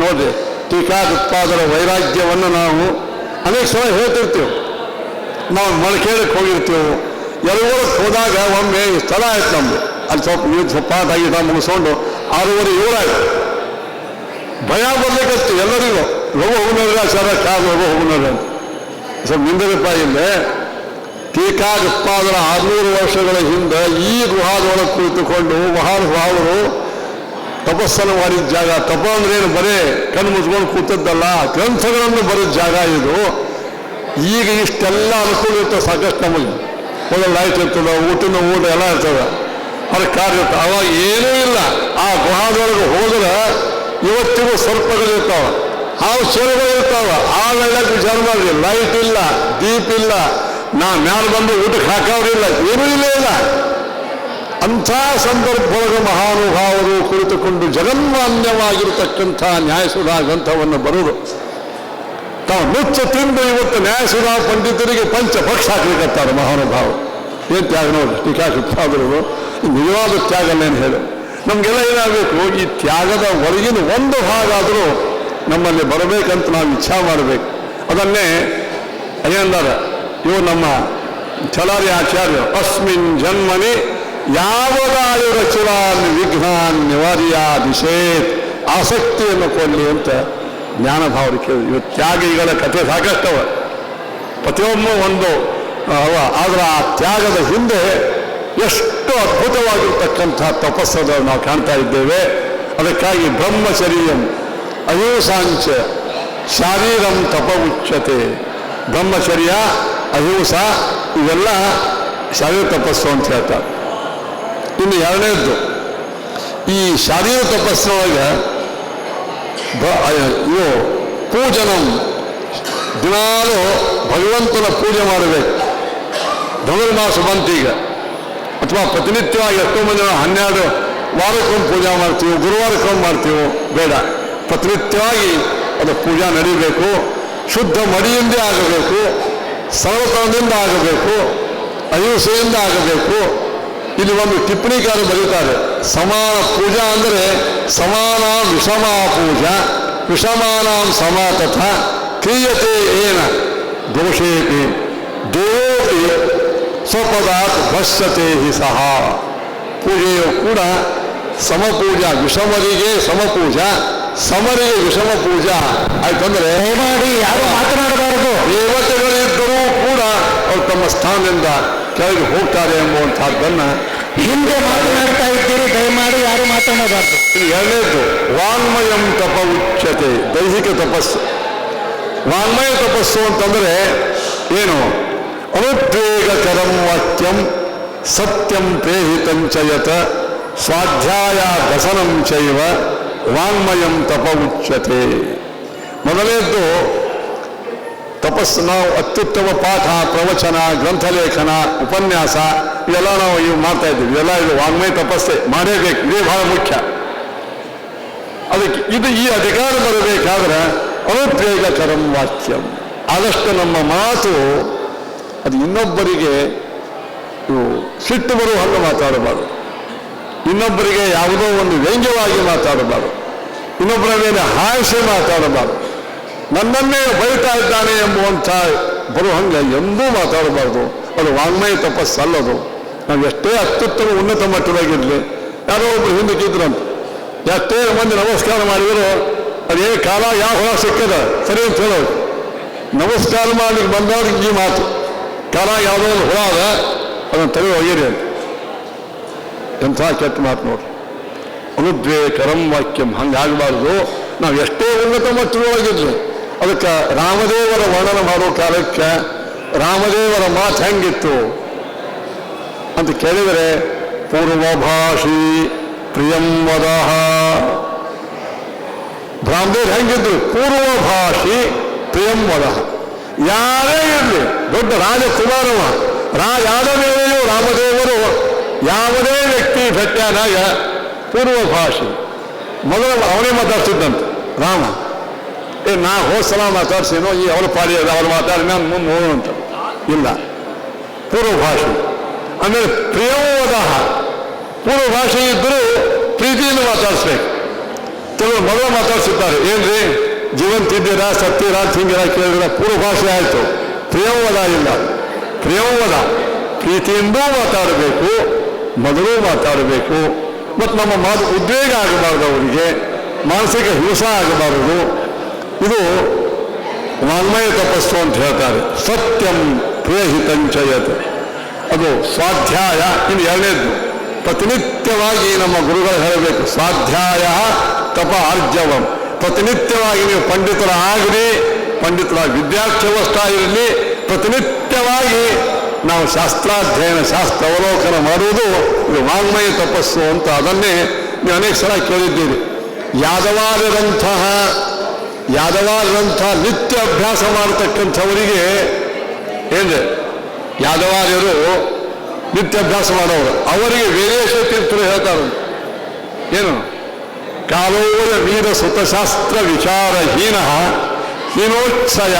ನೋಡ್ರಿ, ಟೀಕಾದುತ್ಪಾದರ ವೈರಾಗ್ಯವನ್ನು ನಾವು ಅನೇಕ ಸಲ ಹೇಳ್ತಿರ್ತೀವಿ. ನಾವು ಮಳಕೇಳಕ್ಕೆ ಹೋಗಿರ್ತೀವಿ. ಎಲ್ಲರಕ್ಕೆ ಹೋದಾಗ ಒಮ್ಮೆ ಸ್ಥಳ ಆಯ್ತು ನಮ್ದು. ಅಲ್ಲಿ ಸ್ವಲ್ಪ ಪಾಠ ಆಗಿದ್ದ ಮುಗಿಸ್ಕೊಂಡು 6:30 7 ಆಯ್ತು. ಭಯ ಬರ್ಲಿಕ್ಕತ್ತು ಎಲ್ಲರಿಗೂ. ಲಘು ಹೋಗುನೋದ್ರೆ ಸರ ಕಾದು ಹೋಗುನೋದ್ರೆ ಅಂತ ಸ್ವಲ್ಪ ನಿಂದರಪ್ಪ. ಇಲ್ಲೇ ಟೀಕಾದುತ್ಪಾದರ 600 ವರ್ಷಗಳ ಹಿಂದೆ ಈ ಗುಹಾದೊಳಗೆ ಕುಳಿತುಕೊಂಡು ಮಹಾನುಭಾವರು ತಪಸ್ಸನ್ನು ಮಾಡಿದ ಜಾಗ. ತಪ ಅಂದ್ರೆ ಏನು ಬರೇ ಕಣ್ಣು ಮುಚ್ಕೊಂಡು ಕೂತದ್ದಲ್ಲ, ಗ್ರಂಥಗಳನ್ನು ಬರೆದ ಜಾಗ ಇದು. ಈಗ ಇಷ್ಟೆಲ್ಲ ಅನುಕೂಲ ಇರ್ತದೆ ಸಾಕಷ್ಟು. ನಮಗೆ ಮೊದಲು ಲೈಟ್ ಇರ್ತದೆ, ಊಟ ಎಲ್ಲ ಇರ್ತದೆ, ಅದಕ್ಕೆ ಕಾರ್ ಇರ್ತದೆ. ಅವಾಗ ಏನೂ ಇಲ್ಲ. ಆ ಗುಹಾದೊಳಗೆ ಹೋದ್ರೆ ಇವತ್ತಿಗೂ ಸರ್ಪಗಳಿರ್ತಾವ, ಹಾವು ಚೇಳುಗಳು ಇರ್ತಾವ. ಆ ವೇಳೆಗೆ ವಿಚಾರ ಮಾಡಿರಿ, ಲೈಟ್ ಇಲ್ಲ, ದೀಪ ಇಲ್ಲ, ನಾ ಮ್ಯಾಲ ಬಂದು ಊಟಕ್ಕೆ ಹಾಕೋರಿಲ್ಲ, ಏನೂ ಇಲ್ಲ. ಅಂಥ ಸಂದರ್ಭದೊಳಗೆ ಮಹಾನುಭಾವರು ಕುಳಿತುಕೊಂಡು ಜಗನ್ಮಾನ್ಯವಾಗಿರತಕ್ಕಂಥ ನ್ಯಾಯಸುಧಾ ಗ್ರಂಥವನ್ನು ಬರುವುದು. ತಾವು ನುಚ್ಚ ತಿಂದು ಇವತ್ತು ನ್ಯಾಯಸುಧಾ ಪಂಡಿತರಿಗೆ ಪಂಚಭಕ್ಷ ಹಾಕ್ಲಿಕ್ಕತ್ತಾರೆ ಮಹಾನುಭಾವರು. ಏನು ತ್ಯಾಗ ನೋಡಿ, ಟೀಕಾಸುತ್ತಾದರು ನಿಜವಾದ ತ್ಯಾಗ ಅಲ್ಲೇನು ಹೇಳು. ನಮಗೆಲ್ಲ ಏನಾಗಬೇಕು, ಈ ತ್ಯಾಗದ ಹೊರಗಿನ ಒಂದು ಭಾಗ ಆದರೂ ನಮ್ಮಲ್ಲಿ ಬರಬೇಕಂತ ನಾವು ಇಚ್ಛಾ ಮಾಡಬೇಕು. ಅದನ್ನೇ ಏನಂದಾರ ಇವು ನಮ್ಮ ಚಲಾರಿ ಆಚಾರ್ಯ, ಅಸ್ಮಿನ್ ಜನ್ಮನಿ ಯಾವದಾಯು ರಚುರಾನ್ ವಿಘ್ನಾನ್ ನಿವಾರ್ಯ ದಿಶೇತ್, ಆಸಕ್ತಿಯನ್ನು ಕೊಡಲಿ ಅಂತ ಜ್ಞಾನಭಾವರು ಕೇಳಿ. ಇವತ್ತು ತ್ಯಾಗಿಗಳ ಕಥೆ ಸಾಕಷ್ಟವ, ಪ್ರತಿಯೊಬ್ಬ ಒಂದು ಅವ. ಆದರೆ ಆ ತ್ಯಾಗದ ಹಿಂದೆ ಎಷ್ಟು ಅದ್ಭುತವಾಗಿರ್ತಕ್ಕಂಥ ತಪಸ್ಸದ ನಾವು ಕಾಣ್ತಾ ಇದ್ದೇವೆ. ಅದಕ್ಕಾಗಿ ಬ್ರಹ್ಮಚರ್ಯಂ ಅಹಿಂಸಾಂಚ ಶಾರೀರಂ ತಪ ಉಚ್ಯತೆ. ಬ್ರಹ್ಮಚರ್ಯ, ಅಹಿಂಸ ಇವೆಲ್ಲ ಶಾರೀರ ತಪಸ್ಸು ಅಂತ ಹೇಳ್ತಾರೆ. ಇನ್ನು ಎರಡನೇದ್ದು, ಈ ಶಾರೀರ ತಪಸ್ಸಿನೊಳಗೆ ಇವು ಪೂಜನಂ, ದಿನಾಲು ಭಗವಂತನ ಪೂಜೆ ಮಾಡಬೇಕು. ಧನುರ್ಮಾಸ ಬಂತೀಗ, ಅಥವಾ ಪ್ರತಿನಿತ್ಯವಾಗಿ ಎಷ್ಟೋ ಮಂದಿ 12 ವಾರಕ್ಕೊಮ್ಮೆ ಪೂಜೆ ಮಾಡ್ತೀವಿ, ಗುರುವಾರಕ್ಕೊಮ್ಮೆ ಮಾಡ್ತೀವೋ, ಬೇಡ. ಪ್ರತಿನಿತ್ಯವಾಗಿ ಅದು ಪೂಜಾ ನಡೀಬೇಕು. ಶುದ್ಧ ಮಡಿಯಿಂದ ಆಗಬೇಕು, ಸರ್ವತನದಿಂದ ಆಗಬೇಕು, ಅಹಿಂಸೆಯಿಂದ ಆಗಬೇಕು. ಇಲ್ಲಿ ಒಂದು ಟಿಪ್ಪಣಿಕಾರ ಬರೀತಾರೆ, ಸಮಾನ ಪೂಜಾ ಅಂದರೆ ಸಮಾನ ವಿಷಮಾ ಪೂಜಾ ವಿಷಮಾನಾಂ ಸಮಾ ತಥಾ ಕ್ರಿಯತೆ ಏನ ದೋಷೇಪಿ ದೇವೋಪಿ ಸ್ವಪದಾತ್ ಭಸ್ಯತೆ ಹಿ ಸಹ. ಪೂಜೆಯು ಕೂಡ ಸಮಪೂಜಾ, ವಿಷಮರಿಗೆ ಸಮಪೂಜಾ, ಸಮರಿಗೆ ವಿಷಮ ಪೂಜಾ ಆಯ್ತಂದ್ರೆ ದಯಮಾಡಿ ಯಾರು ಮಾತನಾಡಬಾರದು. ದೇವತೆಗಳಿದ್ದರೂ ಕೂಡ ಅವರು ತಮ್ಮ ಸ್ಥಾನದಿಂದ ಕೆಳಗೆ ಹೋಗ್ತಾರೆ ಎಂಬುವಂತಹದ್ದನ್ನು ಹಿಂದೆ ಮಾತನಾಡ್ತಾ ಇದ್ದೀರಿ, ದಯಮಾಡಿ ಯಾರು ಮಾತನಾಡಬಾರದು. ಎರಡನೇದು ವಾಂಗ್ಮಯಂ ತಪ ಉಚ್ಯತೆ, ದೈಹಿಕ ತಪಸ್ಸು. ವಾಂಗ್ಮಯ ತಪಸ್ಸು ಅಂತಂದ್ರೆ ಏನು? ಅನುದ್ವೇಗಕರಂ ವಾಕ್ಯಂ ಸತ್ಯಂ ಪ್ರೇಹಿತಂ ಚ ಯತ್ ಸ್ವಾಧ್ಯಾಯ ದಸನಂ ಚೈವ ವಾಂಗ್ಮಯಂ ತಪ ಉಚ್ಯತೆ. ಮೊದಲನೇದ್ದು ತಪಸ್ಸು. ನಾವು ಅತ್ಯುತ್ತಮ ಪಾಠ, ಪ್ರವಚನ, ಗ್ರಂಥಲೇಖನ, ಉಪನ್ಯಾಸ ಇವೆಲ್ಲ ನಾವು ಇವು ಮಾಡ್ತಾ ಇದ್ದೀವಿ. ಇವೆಲ್ಲ ಇದು ವಾಂಗ್ಮಯ ತಪಸ್ಸೆ ಮಾಡೇಬೇಕು. ಇದೇ ಬಹಳ ಮುಖ್ಯ. ಅದಕ್ಕೆ ಇದು ಈ ಅಧಿಕಾರ ಬರಬೇಕಾದ್ರೆ ಅನುದ್ವೇಗಕರಂ ವಾಕ್ಯಂ, ಆದಷ್ಟು ನಮ್ಮ ಮಾತು ಅದು ಇನ್ನೊಬ್ಬರಿಗೆ ಸಿಟ್ಟು ಬರುವ ಹಂಗೆ ಮಾತಾಡಬಾರ್ದು, ಇನ್ನೊಬ್ಬರಿಗೆ ಯಾವುದೋ ಒಂದು ವ್ಯಂಗ್ಯವಾಗಿ ಮಾತಾಡಬಾರ್ದು, ಇನ್ನೊಬ್ಬರ ಮೇಲೆ ಹಾಯಿಸಿ ಮಾತಾಡಬಾರ್ದು, ನನ್ನನ್ನೇ ಬೈತಾ ಇದ್ದಾನೆ ಎಂಬುವಂಥ ಬರುವ ಹಂಗೆ ಎಂದೂ ಮಾತಾಡಬಾರ್ದು. ಅದು ವಾಂಗ್ಮಯ ತಪಸ್ಸಲ್ಲದು. ನಾವು ಎಷ್ಟೇ ಅತ್ಯುತ್ತಮ ಉನ್ನತ ಮಟ್ಟದಾಗಿರಲಿ, ಯಾರೋ ಒಬ್ರು ಹಿಂದಕ್ಕಿದ್ರಂತ, ಎಷ್ಟೇ ಮಂದಿ ನಮಸ್ಕಾರ ಮಾಡಿದ್ರು ಅದೇ ಕಾಲ ಯಾವ ಹೊಳ ಸಿಕ್ಕದ ಸರಿ ಅಂತ ಹೇಳೋದು. ನಮಸ್ಕಾರ ಮಾಡಿ ಬಂದವ್ರಿಗೆ ಈ ಮಾತು, ಕಾಲ ಯಾವುದೋ ಒಂದು ಹೊಳ ಅದ ಅದನ್ನು ತೆಗೆದು ಒಯ್ಯಿರಿ ಅಂತ. ಎಂಥ ಕೆಟ್ಟ ಮಾತು ನೋಡ್ರಿ. ಅನುದ್ವೇಗಕರಂ ವಾಕ್ಯಂ, ಹಂಗಾಗಬಾರ್ದು. ನಾವು ಎಷ್ಟೇ ಉನ್ನತ ಮಟ್ಟದೊಳಗಿದ್ವಿ, ಅದಕ್ಕೆ ರಾಮದೇವರ ವರ್ಣನ ಮಾಡೋ ಕಾಲಕ್ಕೆ ರಾಮದೇವರ ಮಾತು ಹೆಂಗಿತ್ತು ಅಂತ ಕೇಳಿದರೆ ಪೂರ್ವಭಾಷಿ ಪ್ರಿಯಂ ವದಃ. ರಾಮದೇವರು ಹೆಂಗಿದ್ರು? ಪೂರ್ವಭಾಷಿ ಪ್ರಿಯಂ ವದಃ. ಯಾರೇ ಇರಲಿ, ದೊಡ್ಡ ರಾಜಕುಮಾರವ ಯಾದವೇಳೆಯೂ ರಾಮದೇವರು ಯಾವುದೇ ವ್ಯಕ್ತಿ ಭೇಟಿಯಾದಾಗ ಪೂರ್ವಭಾಷಿ ಮೊದಲು ಅವನೇ ಮಾತಾಡ್ತಿದ್ದಂತೆ. ರಾಮ ನಾ ಹೋದ ಸಲ ಮಾತಾಡ್ಸೇನೋ, ಈ ಅವ್ರ ಪಾಡಿ ಅದ, ಅವ್ರು ಮಾತಾಡಿ ನಾನು ಮುಂದೆ ಹೋಗುವಂತ ಇಲ್ಲ. ಪೂರ್ವಭಾಷೆ ಆಮೇಲೆ ಪ್ರಿಯವದಹ, ಪೂರ್ವಭಾಷೆ ಇದ್ದರೂ ಪ್ರೀತಿಯಿಂದ ಮಾತಾಡಿಸ್ಬೇಕು. ಕೆಲವರು ಮೊದಲು ಮಾತಾಡ್ಸಿದ್ದಾರೆ, ಏನ್ರಿ ಜೀವಂತಿದ್ದೀರಾ ಸತ್ತೀರಾ ಹಿಂಗಿರ ಕೇಳಿದ್ರೆ ಪೂರ್ವಭಾಷೆ ಆಯಿತು. ಪ್ರಿಯವದ ಇಲ್ಲ, ಪ್ರಿಯವದ ಪ್ರೀತಿಯಿಂದೂ ಮಾತಾಡಬೇಕು, ಮೊದಲು ಮಾತಾಡಬೇಕು. ಮತ್ತು ನಮ್ಮ ಮಾತು ಉದ್ವೇಗ ಆಗಬಾರ್ದು, ಅವರಿಗೆ ಮಾನಸಿಕ ಹಿಂಸೆ ಆಗಬಾರದು. ಇದು ವಾಂಗ್ಮಯ ತಪಸ್ಸು ಅಂತ ಹೇಳ್ತಾರೆ. ಸತ್ಯಂ ಪ್ರೇಹಿತಂಚಯತ್, ಅದು ಸ್ವಾಧ್ಯಾಯ. ಇನ್ನು ಎರಡನೇದು ಪ್ರತಿನಿತ್ಯವಾಗಿ ನಮ್ಮ ಗುರುಗಳು ಹೇಳಬೇಕು, ಸ್ವಾಧ್ಯಾಯ ತಪ ಆರ್ಜವಂ. ಪ್ರತಿನಿತ್ಯವಾಗಿ ನೀವು ಪಂಡಿತರಾಗಲಿ, ಪಂಡಿತರ ವಿದ್ಯಾರ್ಥ್ಯವಸ್ಥಾ ಇರಲಿ, ಪ್ರತಿನಿತ್ಯವಾಗಿ ನಾವು ಶಾಸ್ತ್ರಾಧ್ಯಯನ, ಶಾಸ್ತ್ರ ಅವಲೋಕನ ಮಾಡುವುದು ಇದು ವಾಂಗ್ಮಯ ತಪಸ್ಸು ಅಂತ. ಅದನ್ನೇ ನೀವು ಅನೇಕ ಸಲ ಕೇಳಿದ್ದೀರಿ. ಯಾದವಾರರಂತಹ ನಿತ್ಯ ಅಭ್ಯಾಸ ಮಾಡತಕ್ಕಂಥವರಿಗೆ ಏನ್ರಿ, ಯಾದವಾರ್ಯರು ನಿತ್ಯ ಅಭ್ಯಾಸ ಮಾಡೋರು, ಅವರಿಗೆ ವೇದೇಶ ತೀರ್ಥರು ಹೇಳ್ತಾರೆ ಏನು, ಕಾಲೋಯ ವೀರ ಸುತಶಾಸ್ತ್ರ ವಿಚಾರಹೀನ ಹೀನೋತ್ಸಯ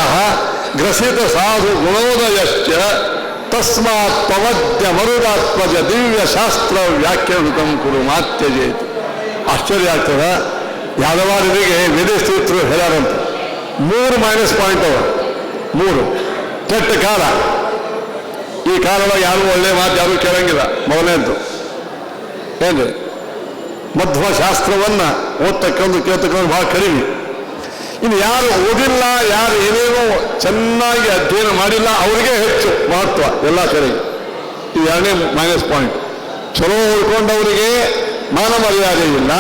ಗ್ರಸಿತ ಸಾಧು ಗುಣೋದಯಶ್ಚ ತಸ್ಮಾತ್ ಪವದ್ಯ ಮರುದಾತ್ಮಜ ದಿವ್ಯ ಶಾಸ್ತ್ರ ವ್ಯಾಖ್ಯಾನಿತಂ ಕುರು ಮಾತ್ಯಜೇತ್. ಆಶ್ಚರ್ಯ ಆಗ್ತದೆ. ಯಾದವಾರರಿಗೆ ವೇದೇಶ ತೀರ್ಥರು ಹೇಳಾರಂತ 3 ಮೈನಸ್ ಪಾಯಿಂಟ್ ಅವ. 3 ಕೆಟ್ಟ ಕಾಲ. ಈ ಕಾಲದಾಗ ಯಾರು ಒಳ್ಳೆ ಮಾತು ಯಾರು ಕೇಳಂಗಿಲ್ಲ. ಮೊದಲನೇದ್ದು ಏನ್ರಿ, ಮಧ್ವ ಶಾಸ್ತ್ರವನ್ನ ಕೇಳ್ತಕ್ಕಂಥ ಬಹಳ ಕಡಿಮೆ. ಇನ್ನು ಯಾರು ಓದಿಲ್ಲ, ಯಾರು ಏನೇನೋ ಚೆನ್ನಾಗಿ ಅಧ್ಯಯನ ಮಾಡಿಲ್ಲ, ಅವರಿಗೆ ಹೆಚ್ಚು ಮಹತ್ವ ಎಲ್ಲ ಕಡೆಗೆ. ಇದು ಎರಡನೇ ಮೈನಸ್ ಪಾಯಿಂಟ್. ಚಲೋ ಓದ್ಕೊಂಡವರಿಗೆ ಮಾನ ಮರ್ಯಾದೆ ಇಲ್ಲ,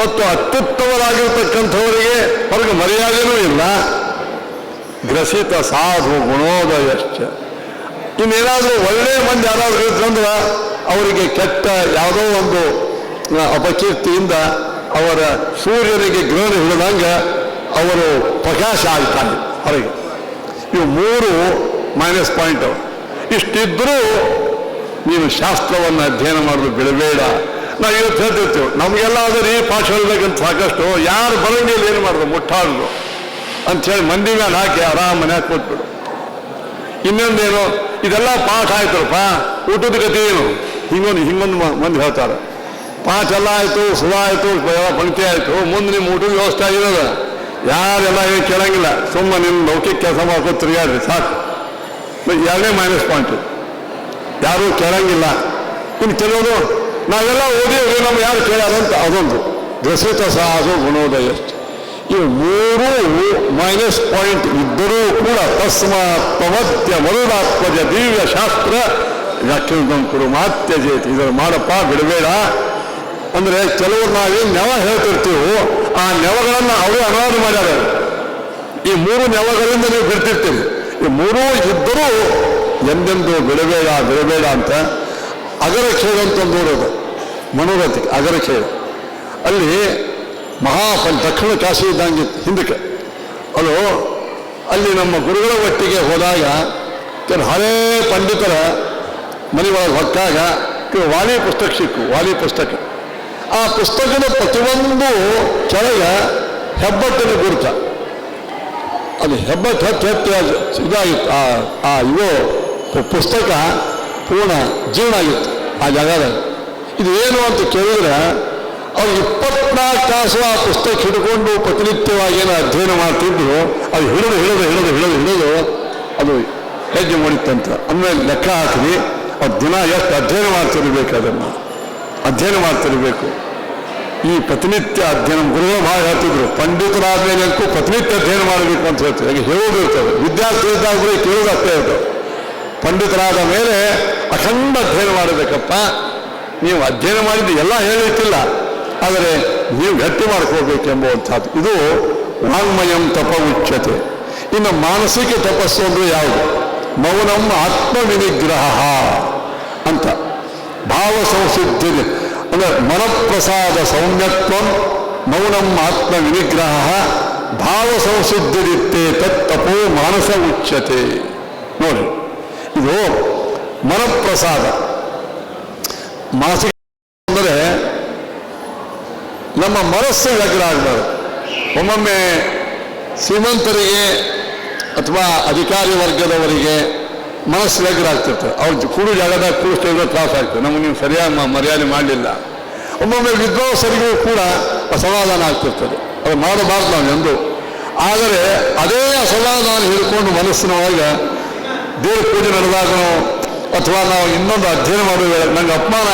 ಮತ್ತು ಅತ್ಯುತ್ತಮರಾಗಿರ್ತಕ್ಕಂಥವರಿಗೆ ಹೊರಗೆ ಮರ್ಯಾದೆನೂ ಇಲ್ಲ. ಗ್ರಸಿತ ಸಾಧು ಗುಣೋದಯಶ್ಚ. ಇನ್ನೇನಾದರೂ ಒಳ್ಳೆಯ ಮಂದಿ ಯಾರಾದರೂ ಇರ್ತಂದ್ರೆ ಅವರಿಗೆ ಕೆಟ್ಟ ಯಾವುದೋ ಒಂದು ಅಪಕೀರ್ತಿಯಿಂದ ಅವರ ಸೂರ್ಯನಿಗೆ ಗ್ರಹಣ ಹಿಡಿದಂಗೆ ಅವರು ಪ್ರಕಾಶ ಆಗ್ತಾರೆ ಹೊರಗೆ. ಇವು 3 ಮೈನಸ್ ಪಾಯಿಂಟ್. ಇಷ್ಟಿದ್ರೂ ನೀನು ಶಾಸ್ತ್ರವನ್ನು ಅಧ್ಯಯನ ಮಾಡೋದು ಬಿಡಬೇಡ. ನಾವು ಇವತ್ತು ಹೇಳ್ತಿರ್ತೀವಿ, ನಮಗೆಲ್ಲ ಅದರಿ ಪಾಠ ಹೇಳ್ಬೇಕಂತ ಸಾಕಷ್ಟು, ಯಾರು ಬರಂಗಿಲ್ಲ ಏನು ಮಾಡೋದು ಮುಟ್ಟಾದ್ರು ಅಂಥೇಳಿ ಮಂದಿ ಮೇಲೆ ಹಾಕಿ ಆರಾಮ ಮನ್ಯಾಗ ಕೊಟ್ಬಿಡು. ಇನ್ನೊಂದೇನು, ಇದೆಲ್ಲ ಪಾಠ ಆಯ್ತಪ್ಪ, ಊಟದ ಗತಿ ಏನು, ಹಿಂಗೊಂದು ಮಂದಿ ಹೇಳ್ತಾರೆ. ಪಾಠ ಎಲ್ಲ ಆಯಿತು, ಸುಧಾ ಆಯಿತು, ಎಲ್ಲ ಪಂಕ್ತಿ ಆಯಿತು, ಮುಂದೆ ನಿಮ್ಮ ಊಟದ ವ್ಯವಸ್ಥೆ ಆಗಿರೋದು ಯಾರೆಲ್ಲ ಏನು ಕೇಳಂಗಿಲ್ಲ. ಸುಮ್ಮನೆ ನಿಮ್ಮ ಲೌಕಿಕ ಕೆಲಸ ಮಾಡ್ಕೊಂಡು ತಿರುಗಾಡ್ರಿ ಸಾಕು. 2ನೇ ಮೈನಸ್ ಪಾಯಿಂಟ್, ಯಾರೂ ಕೇಳಂಗಿಲ್ಲ. ಇನ್ನು ಕೆಲವರು ನಾವೆಲ್ಲ ಓದಿ ನಮ್ಮ ಯಾರು ಕೇಳ್ಯಾರಂತ ಅದೊಂದು ಗ್ರಸಿತ ಸಾಧು ಗುಣೋದಯ. ಇವು 3 ಮೈನಸ್ ಪಾಯಿಂಟ್ ಇದ್ದರೂ ಕೂಡ ತಸ್ಮಾತ್ ಪವತ್ಯ ಮರುದಾತ್ಮಜ ದಿವ್ಯ ಶಾಸ್ತ್ರ ವ್ಯಾಖ್ಯಾನ ಕೊಡು ಮಾತ್ಯಜೇತಿ. ಇದನ್ನು ಮಾಡಪ್ಪ, ಬಿಡಬೇಡ. ಅಂದರೆ ಕೆಲವರು ನಾವೇನು ನೆವ ಹೇಳ್ತಿರ್ತೀವೋ ಆ ನೆವಗಳನ್ನು ಅವರೇ ಅನುವಾದ ಮಾಡ್ಯಾರ. ಈ 3 ನೆವಗಳಿಂದ ನೀವು ಬಿಡ್ತಿರ್ತೀವಿ. ಈ 3 ಇದ್ದರೂ ಎಂದೆಂದು ಬಿಡಬೇಡ ಬಿಡಬೇಡ ಅಂತ ಅಗರಖೇಡ ಅಂತ ನೋಡೋದು, ಮನೋರಥಿಕ ಅಗರಖೇಡ. ಅಲ್ಲಿ ದಕ್ಷಿಣ ಕಾಶಿ ಇದ್ದಂಗೆ ಹಿಂದಕ್ಕೆ ಅದು. ಅಲ್ಲಿ ನಮ್ಮ ಗುರುಗಳ ಒಟ್ಟಿಗೆ ಹೋದಾಗ ಕೆಲವು ಹಳೇ ಪಂಡಿತರ ಮನೆಯೊಳಗೆ ಹೊಕ್ಕಾಗ ವಾಲಿ ಪುಸ್ತಕ ಸಿಕ್ಕು. ವಾಲಿ ಪುಸ್ತಕ, ಆ ಪುಸ್ತಕದ ಪ್ರತಿಯೊಂದು ಕೆಳಗೆ ಹೆಬ್ಬಟ್ಟಿನ ಗುರುತ. ಅದು ಹೆಬ್ಬಟ್ಟು ಇದಾಗಿತ್ತು. ಇವು ಪುಸ್ತಕ ಪೂರ್ಣ ಜೀರ್ಣ ಆಗಿತ್ತು ಆ ಜಾಗದಾಗ. ಇದು ಏನು ಅಂತ ಕೇಳಿದ್ರೆ ಅವ್ರು 24 ತಾಸು ಆ ಪುಸ್ತಕ ಹಿಡ್ಕೊಂಡು ಪ್ರತಿನಿತ್ಯವಾಗಿ ಏನೋ ಅಧ್ಯಯನ ಮಾಡ್ತಿದ್ರು. ಅದು ಹಿಡಿದು ಅದು ಹೆಜ್ಜೆ ಮಾಡಿತ್ತಂತ. ಅಂದಮೇಲೆ ಲೆಕ್ಕ ಹಾಕಿದ್ವಿ, ಅವ್ರು ದಿನ ಎಷ್ಟು ಅಧ್ಯಯನ ಮಾಡ್ತಿರ್ಬೇಕು, ಅದನ್ನು ಅಧ್ಯಯನ ಮಾಡ್ತಿರ್ಬೇಕು. ಈ ಪ್ರತಿನಿತ್ಯ ಅಧ್ಯಯನ ಗುರುಗಳು ಭಾಳ ಹೇಳ್ತಿದ್ರು, ಪಂಡಿತರಾದ್ಮೇಲೆ ಅಂತೂ ಪ್ರತಿನಿತ್ಯ ಅಧ್ಯಯನ ಮಾಡಬೇಕು ಅಂತ ಹೇಳ್ತಾರೆ. ಹಾಗೆ ಹೇಳೋದಿರ್ತದೆ, ವಿದ್ಯಾರ್ಥಿ ಇದ್ದಾಗ ಬರೀ ಕೇಳೋದಷ್ಟೇ ಇರ್ತದೆ. ಪಂಡಿತರಾದ ಮೇಲೆ ಅಖಂಡ ಅಧ್ಯಯನ ಮಾಡಬೇಕಪ್ಪ. ನೀವು ಅಧ್ಯಯನ ಮಾಡಿದ್ದು ಎಲ್ಲ ಹೇಳಿರ್ತಿಲ್ಲ, ಆದರೆ ನೀವು ಗಟ್ಟಿ ಮಾಡ್ಕೋಬೇಕೆಂಬುವಂಥದ್ದು. ಇದು ವಾಂಗ್ಮಯಂ ತಪ ಉಚ್ಯತೆ. ಇನ್ನು ಮಾನಸಿಕ ತಪಸ್ಸು ಅಂದರೆ ಯಾವುದು? ಮೌನಂ ಆತ್ಮವಿನಿಗ್ರಹ ಅಂತ. ಭಾವ ಸಂಸಿದ್ಧಿ ಅಂದರೆ ಮನಪ್ರಸಾದ ಸೌಮ್ಯತ್ವ, ಮೌನಂ ಆತ್ಮವಿನಿಗ್ರಹ, ಭಾವ ಸಂಸಿದ್ಧಿರಿತ್ತೆ ತತ್ತಪೋ ಮಾನಸ ಉಚ್ಯತೆ. ನೋಡಿ, ಇದು ಮನಪ್ರಸಾದ. ಮಾನಸಿಕ ಅಂದರೆ ನಮ್ಮ ಮನಸ್ಸು ವ್ಯಗ್ರ ಆಗಬಾರ್ದು. ಒಮ್ಮೊಮ್ಮೆ ಶ್ರೀಮಂತರಿಗೆ ಅಥವಾ ಅಧಿಕಾರಿ ವರ್ಗದವರಿಗೆ ಮನಸ್ಸು ವ್ಯಗ್ರ ಆಗ್ತಿರ್ತದೆ. ಅವ್ರು ಕೂಡು ಜಾಗದಾಗ ಕೂಡಿಸ್ತಿದ್ರೆ ತ್ರಾಸ ಆಗ್ತದೆ, ನಮಗೆ ನೀವು ಸರಿಯಾಗಿ ಮರ್ಯಾದೆ ಮಾಡಲಿಲ್ಲ. ಒಮ್ಮೊಮ್ಮೆ ವಿದ್ವಾಂಸರಿಗೂ ಕೂಡ ಅಸಮಾಧಾನ ಆಗ್ತಿರ್ತದೆ. ಅದು ಮಾಡಬಾರ್ದು ನಾವು ಎಂದು. ಆದರೆ ಅದೇ ಅಸಮಾಧಾನ ಹಿಡ್ಕೊಂಡು ಮನಸ್ಸಿನೊಳಗೆ ದೇವ್ರ ಪೂಜೆ ನಡೆದಾಗನೋ ಅಥವಾ ನಾವು ಇನ್ನೊಂದು ಅಧ್ಯಯನ ಮಾಡುವ ನಂಗೆ ಅಪಮಾನ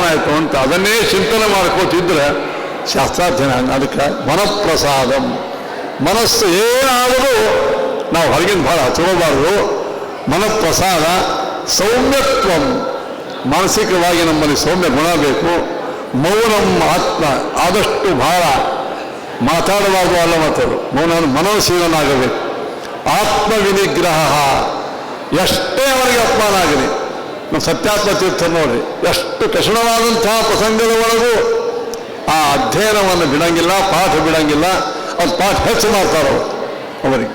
ಆಯಿತು ಅಂತ ಅದನ್ನೇ ಚಿಂತನೆ ಮಾಡ್ಕೋತಿದ್ರೆ ಶಾಸ್ತ್ರಾಧ್ಯಯನ. ಅದಕ್ಕೆ ಮನಪ್ರಸಾದ, ಮನಸ್ಸು ಏನಾದರೂ ನಾವು ಹೊರಗಿನ ಭಾಳ ಹಚ್ಕೋಬಾರ್ದು. ಮನಪ್ರಸಾದ, ಸೌಮ್ಯತ್ವ, ಮಾನಸಿಕವಾಗಿ ನಮ್ಮಲ್ಲಿ ಸೌಮ್ಯ ಗುಣ ಬೇಕು. ಮೌನಂ ಆತ್ಮ, ಆದಷ್ಟು ಭಾಳ ಮಾತಾಡಬಾರ್ದು, ಅಲ್ಲ ಮಾತಾಡು, ಮನೋಶೀಲನಾಗಬೇಕು. ಆತ್ಮವಿನಿಗ್ರಹ, ಎಷ್ಟೇ ಅವರಿಗೆ ಅಪಮಾನ ಆಗಲಿ. ನಮ್ಮ ಸತ್ಯಾತ್ಮ ತೀರ್ಥ ನೋಡ್ರಿ, ಎಷ್ಟು ಕಠಿಣವಾದಂತಹ ಪ್ರಸಂಗದ ಒಳಗೂ ಆ ಅಧ್ಯಯನವನ್ನು ಬಿಡಂಗಿಲ್ಲ, ಪಾಠ ಬಿಡಂಗಿಲ್ಲ. ಅದು ಪಾಠ ಹೆಚ್ಚು ಮಾಡ್ತಾರೆ ಅವರಿಗೆ.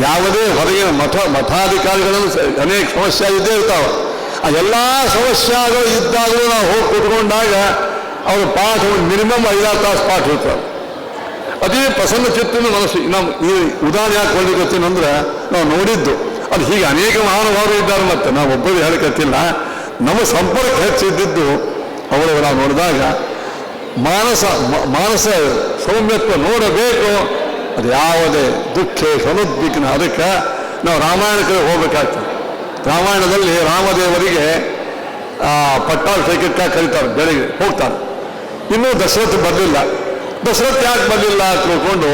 ಯಾವುದೇ ಹೊರಗಿನ ಮಠಾಧಿಕಾರಿಗಳನ್ನು ಅನೇಕ ಸಮಸ್ಯೆ ಇದ್ದೇ ಇರ್ತಾವೆ. ಆ ಎಲ್ಲ ಸಮಸ್ಯೆಗಳು ಇದ್ದಾಗಲೂ ನಾವು ಹೋಗಿ ಕೂತ್ಕೊಂಡಾಗ ಅವರು ಪಾಠ ಮಿನಿಮಮ್ 5-6 ತಾಸು ಪಾಠ ಇರ್ತಾರೆ. ಅದೇ ಪ್ರಸನ್ನ ಚಿತ್ತನ ಮನಸ್ಸು. ನಾವು ಈ ಉದಾಹರಣೆ ಯಾಕೆ ಕೊಳ್ಳಿಕತ್ತೀನಂದ್ರೆ ನಾವು ನೋಡಿದ್ದು ಅದು ಹೀಗೆ ಅನೇಕ ಮಹಾನುಭಾವರು ಇದ್ದಾರೆ. ಮತ್ತೆ ನಾವು ಒಬ್ಬರು ಹೇಳಕತ್ತಿಲ್ಲ, ನಮ್ಮ ಸಂಪರ್ಕ ಹೆಚ್ಚಿದ್ದು ಅವರು ನಾವು ನೋಡಿದಾಗ ಮಾನಸ ಸೌಮ್ಯತ್ವ ನೋಡಬೇಕು. ಅದು ಯಾವುದೇ ದುಃಖ ಸನುದ್ವಿಗ್ನ. ಅದಕ್ಕೆ ನಾವು ರಾಮಾಯಣಕ್ಕೆ ಹೋಗ್ಬೇಕಾಗ್ತದೆ. ರಾಮಾಯಣದಲ್ಲಿ ರಾಮದೇವರಿಗೆ ಪಟ್ಟಾಭಿಷೇಕಕ್ಕೆ ಕರೀತಾರೆ, ಬೆಳಿಗ್ಗೆ ಹೋಗ್ತಾರೆ. ಇನ್ನೂ ದಶರಥ ಬರಲಿಲ್ಲ. ದಶರಥ ಯಾಕೆ ಬರಲಿಲ್ಲ ಅಂತ ತಿಳ್ಕೊಂಡು